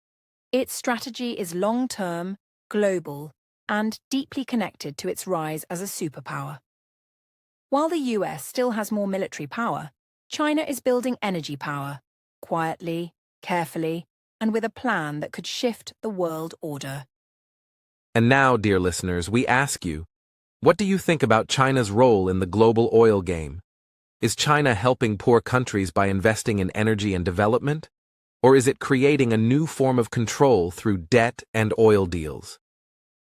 Its strategy is long-term, global, and deeply connected to its rise as a superpower. While the US still has more military power, China is building energy power, quietly, carefully, and with a plan that could shift the world order. And now, dear listeners, we ask you, what do you think about China's role in the global oil game? Is China helping poor countries by investing in energy and development? Or is it creating a new form of control through debt and oil deals?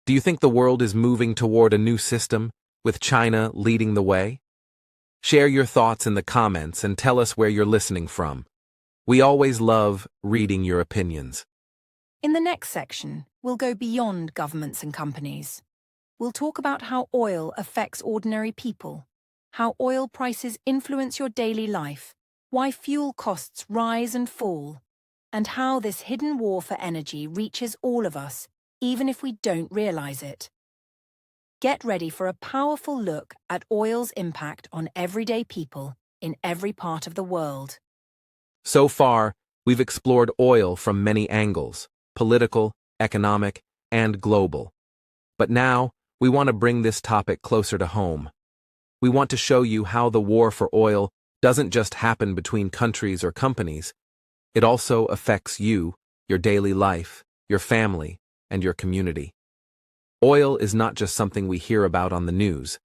Do you think the world is moving toward a new system, with China leading the way? Share your thoughts in the comments and tell us where you're listening from. We always love reading your opinions. In the next section, we'll go beyond governments and companies. We'll talk about how oil affects ordinary people, how oil prices influence your daily life, why fuel costs rise and fall, and how this hidden war for energy reaches all of us, even if we don't realize it. Get ready for a powerful look at oil's impact on everyday people in every part of the world. So far, we've explored oil from many angles: political, economic, and global. But now, we want to bring this topic closer to home. We want to show you how the war for oil doesn't just happen between countries or companies. It also affects you, your daily life, your family, and your community. Oil is not just something we hear about on the news.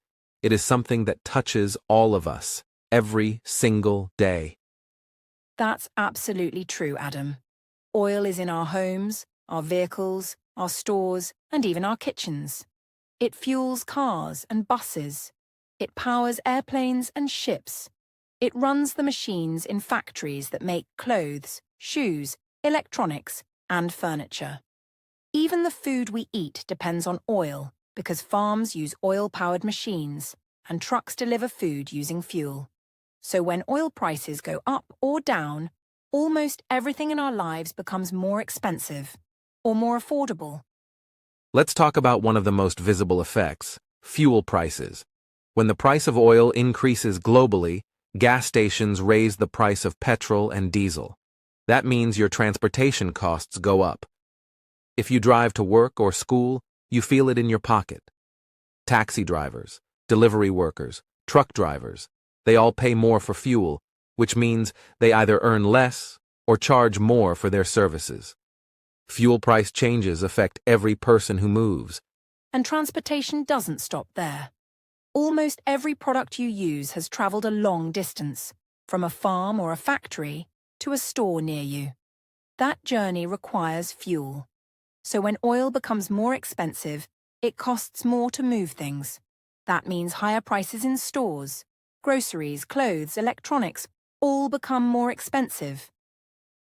It is something that touches all of us, every single day. That's absolutely true, Adam. Oil is in our homes, our vehicles, our stores, and even our kitchens. It fuels cars and buses. It powers airplanes and ships. It runs the machines in factories that make clothes, shoes, electronics, and furniture. Even the food we eat depends on oil because farms use oil-powered machines and trucks deliver food using fuel. So when oil prices go up or down, almost everything in our lives becomes more expensive or more affordable. Let's talk about one of the most visible effects: fuel prices. When the price of oil increases globally, gas stations raise the price of petrol and diesel. That means your transportation costs go up. If you drive to work or school, you feel it in your pocket. Taxi drivers, delivery workers, truck drivers, they all pay more for fuel, which means they either earn less or charge more for their services. Fuel price changes affect every person who moves. And transportation doesn't stop there. Almost every product you use has traveled a long distance, from a farm or a factory to a store near you. That journey requires fuel. So when oil becomes more expensive, it costs more to move things. That means higher prices in stores. Groceries, clothes, electronics all become more expensive.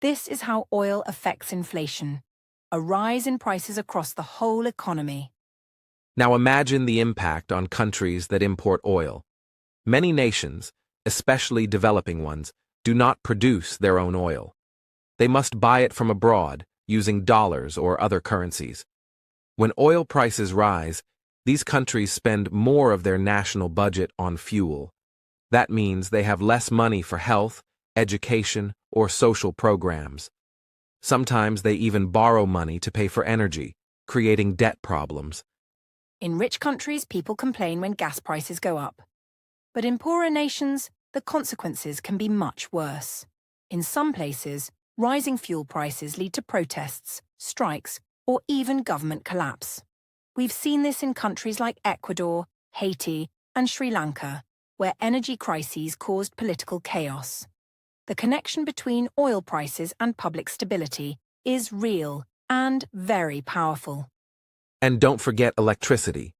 This is how oil affects inflation, a rise in prices across the whole economy. Now imagine the impact on countries that import oil. Many nations, especially developing ones, do not produce their own oil. They must buy it from abroad, using dollars or other currencies. When oil prices rise, these countries spend more of their national budget on fuel. That means they have less money for health, education, or social programs. Sometimes they even borrow money to pay for energy, creating debt problems. In rich countries, people complain when gas prices go up. But in poorer nations, the consequences can be much worse. In some places, rising fuel prices lead to protests, strikes, or even government collapse. We've seen this in countries like Ecuador, Haiti, and Sri Lanka, where energy crises caused political chaos. The connection between oil prices and public stability is real and very powerful. And don't forget electricity.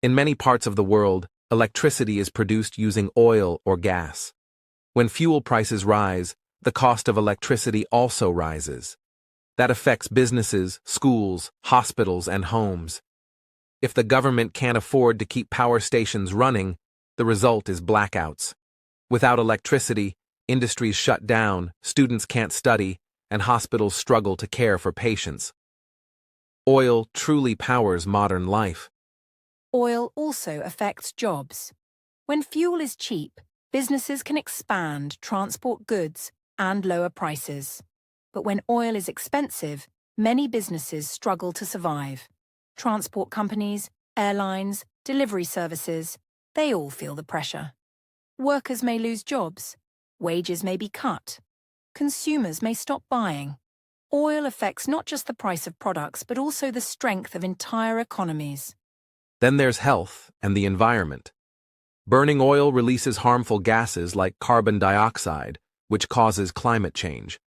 In many parts of the world, electricity is produced using oil or gas. When fuel prices rise, the cost of electricity also rises. That affects businesses, schools, hospitals, and homes. If the government can't afford to keep power stations running, the result is blackouts. Without electricity, industries shut down, students can't study, and hospitals struggle to care for patients. Oil truly powers modern life. Oil also affects jobs. When fuel is cheap, businesses can expand, transport goods, and lower prices. But when oil is expensive, many businesses struggle to survive. Transport companies, airlines, delivery services, they all feel the pressure. Workers may lose jobs. Wages may be cut. Consumers may stop buying. Oil affects not just the price of products, but also the strength of entire economies. Then there's health and the environment. Burning oil releases harmful gases like carbon dioxide, which causes climate change.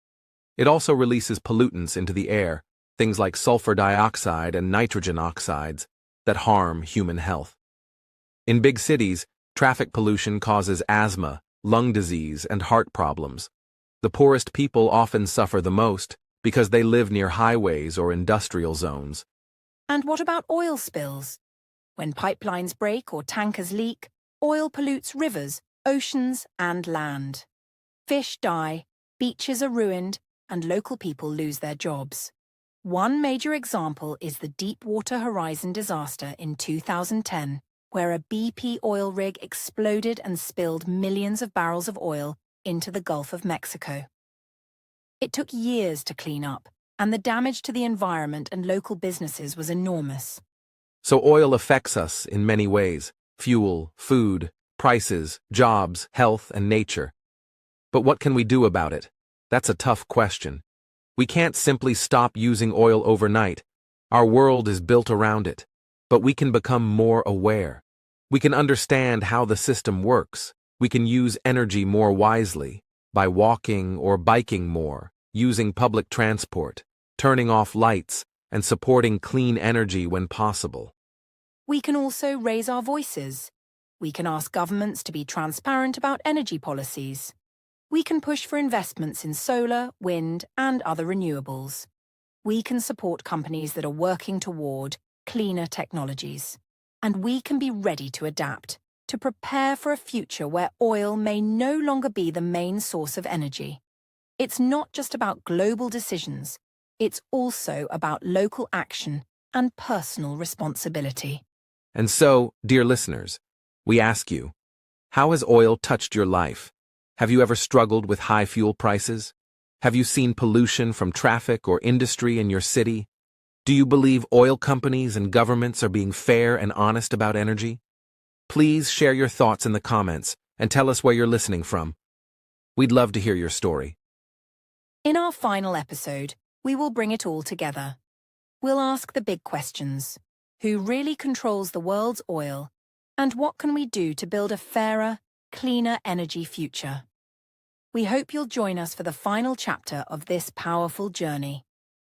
It also releases pollutants into the air, things like sulfur dioxide and nitrogen oxides, that harm human health. In big cities, traffic pollution causes asthma, lung disease, and heart problems. The poorest people often suffer the most because they live near highways or industrial zones. And what about oil spills? When pipelines break or tankers leak, oil pollutes rivers, oceans, and land. Fish die, beaches are ruined, and local people lose their jobs. One major example is the Deepwater Horizon disaster in 2010, where a BP oil rig exploded and spilled millions of barrels of oil into the Gulf of Mexico. It took years to clean up, and the damage to the environment and local businesses was enormous. So oil affects us in many ways: fuel, food, prices, jobs, health, and nature. But what can we do about it? That's a tough question. We can't simply stop using oil overnight. Our world is built around it. But we can become more aware. We can understand how the system works. We can use energy more wisely, by walking or biking more, using public transport, turning off lights, and supporting clean energy when possible. We can also raise our voices. We can ask governments to be transparent about energy policies. We can push for investments in solar, wind, and other renewables. We can support companies that are working toward cleaner technologies. And we can be ready to adapt, to prepare for a future where oil may no longer be the main source of energy. It's not just about global decisions. It's also about local action and personal responsibility. And so, dear listeners, we ask you, how has oil touched your life? Have you ever struggled with high fuel prices? Have you seen pollution from traffic or industry in your city? Do you believe oil companies and governments are being fair and honest about energy? Please share your thoughts in the comments and tell us where you're listening from. We'd love to hear your story. In our final episode, we will bring it all together. We'll ask the big questions. Who really controls the world's oil? And what can we do to build a fairer, cleaner energy future? We hope you'll join us for the final chapter of this powerful journey.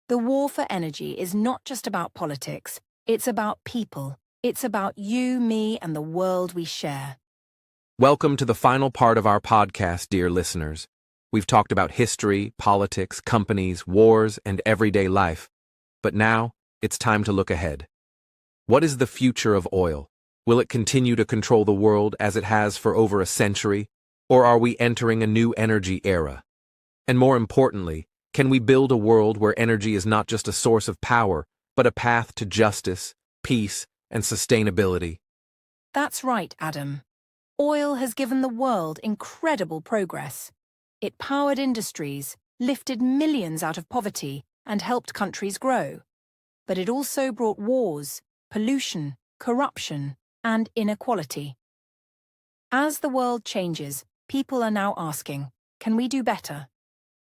The war for energy is not just about politics, it's about people. It's about you, me, and the world we share. Welcome to the final part of our podcast, dear listeners. We've talked about history, politics, companies, wars, and everyday life. But now, it's time to look ahead. What is the future of oil? Will it continue to control the world as it has for over a century? Or are we entering a new energy era? And more importantly, can we build a world where energy is not just a source of power, but a path to justice, peace, and sustainability? That's right, Adam. Oil has given the world incredible progress. It powered industries, lifted millions out of poverty, and helped countries grow. But it also brought wars, pollution, corruption, and inequality. As the world changes, people are now asking, can we do better?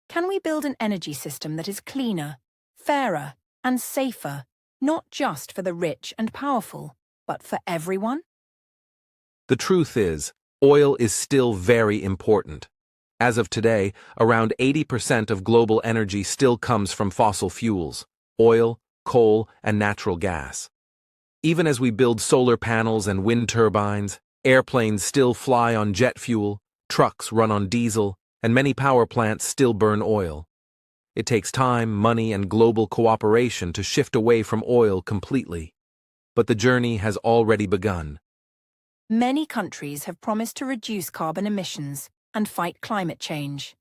Can we build an energy system that is cleaner, fairer, and safer, not just for the rich and powerful, but for everyone? The truth is, oil is still very important. As of today, around 80% of global energy still comes from fossil fuels: oil, coal, and natural gas. Even as we build solar panels and wind turbines, airplanes still fly on jet fuel, trucks run on diesel, and many power plants still burn oil. It takes time, money, and global cooperation to shift away from oil completely. But the journey has already begun. Many countries have promised to reduce carbon emissions and fight climate change.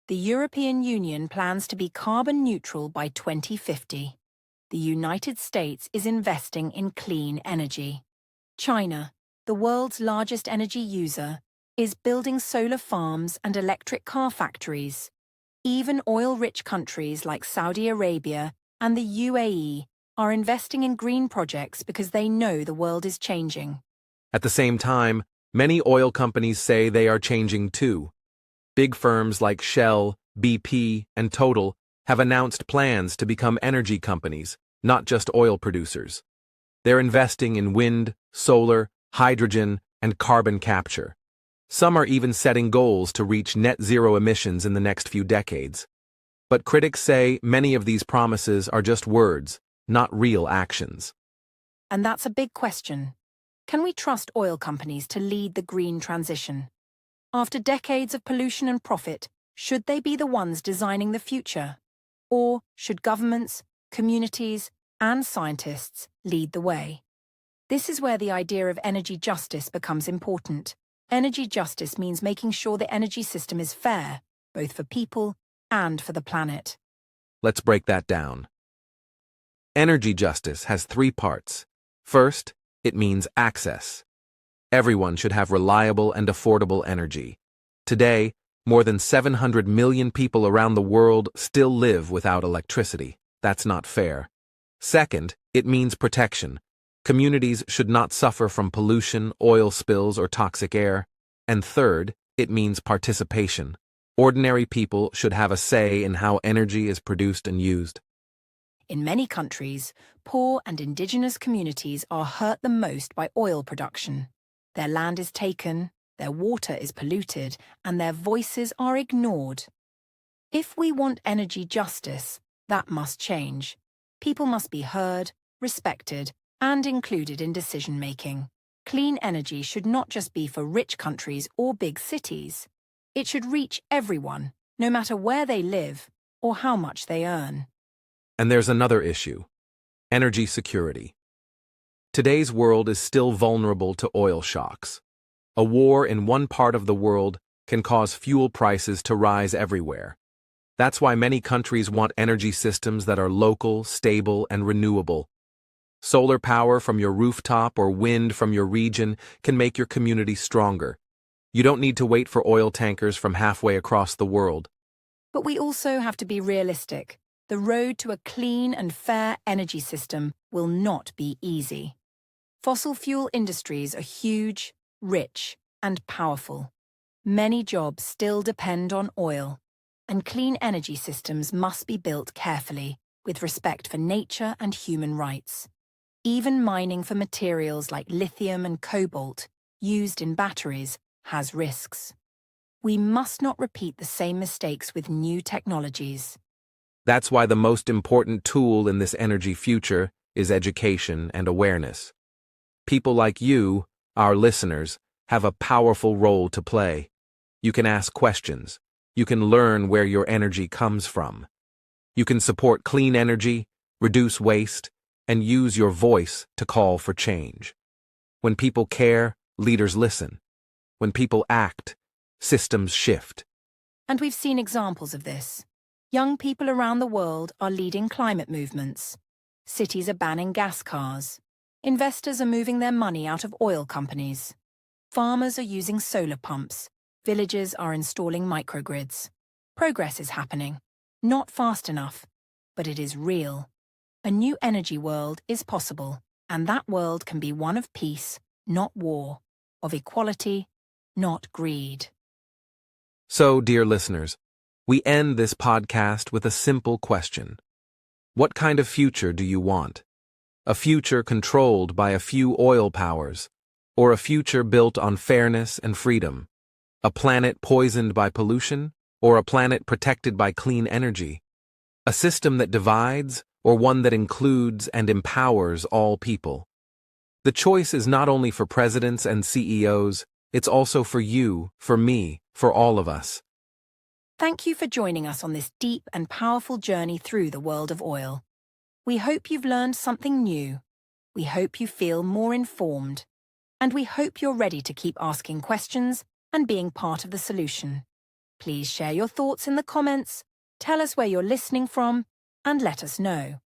The European Union plans to be carbon neutral by 2050. The United States is investing in clean energy. China, the world's largest energy user, is building solar farms and electric car factories. Even oil-rich countries like Saudi Arabia and the UAE are investing in green projects because they know the world is changing. At the same time, many oil companies say they are changing too. Big firms like Shell, BP, and Total have announced plans to become energy companies, not just oil producers. They're investing in wind, solar, hydrogen, and carbon capture. Some are even setting goals to reach net zero emissions in the next few decades. But critics say many of these promises are just words, not real actions. And that's a big question. Can we trust oil companies to lead the green transition? After decades of pollution and profit, should they be the ones designing the future? Or should governments, communities, and scientists lead the way? This is where the idea of energy justice becomes important. Energy justice means making sure the energy system is fair, both for people and for the planet. Let's break that down. Energy justice has three parts. First, it means access. Everyone should have reliable and affordable energy. Today, more than 700 million people around the world still live without electricity. That's not fair. Second, it means protection. Communities should not suffer from pollution, oil spills, or toxic air. And third, it means participation. Ordinary people should have a say in how energy is produced and used. In many countries, poor and indigenous communities are hurt the most by oil production. Their land is taken, their water is polluted, and their voices are ignored. If we want energy justice, that must change. People must be heard, respected, and included in decision-making. Clean energy should not just be for rich countries or big cities. It should reach everyone, no matter where they live or how much they earn. And there's another issue: energy security. Today's world is still vulnerable to oil shocks. A war in one part of the world can cause fuel prices to rise everywhere. That's why many countries want energy systems that are local, stable, and renewable. Solar power from your rooftop or wind from your region can make your community stronger. You don't need to wait for oil tankers from halfway across the world. But we also have to be realistic. The road to a clean and fair energy system will not be easy. Fossil fuel industries are huge, rich, and powerful. Many jobs still depend on oil, and clean energy systems must be built carefully, with respect for nature and human rights. Even mining for materials like lithium and cobalt, used in batteries, has risks. We must not repeat the same mistakes with new technologies. That's why the most important tool in this energy future is education and awareness. People like you, our listeners, have a powerful role to play. You can ask questions. You can learn where your energy comes from. You can support clean energy, reduce waste, and use your voice to call for change. When people care, leaders listen. When people act, systems shift. And we've seen examples of this. Young people around the world are leading climate movements. Cities are banning gas cars. Investors are moving their money out of oil companies. Farmers are using solar pumps. Villages are installing microgrids. Progress is happening. Not fast enough, but it is real. A new energy world is possible, and that world can be one of peace, not war, of equality, not greed. So, dear listeners, we end this podcast with a simple question. What kind of future do you want? A future controlled by a few oil powers, or a future built on fairness and freedom? A planet poisoned by pollution, or a planet protected by clean energy? A system that divides, or one that includes and empowers all people? The choice is not only for presidents and CEOs, it's also for you, for me, for all of us. Thank you for joining us on this deep and powerful journey through the world of oil. We hope you've learned something new. We hope you feel more informed. And we hope you're ready to keep asking questions and being part of the solution. Please share your thoughts in the comments, tell us where you're listening from, and let us know.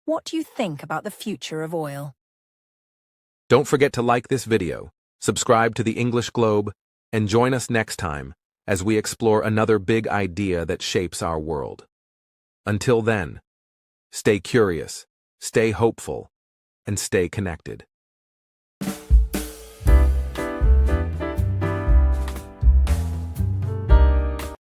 What do you think about the future of oil? Don't forget to like this video, subscribe to the English Globe, and join us next time as we explore another big idea that shapes our world. Until then, stay curious, stay hopeful, and stay connected.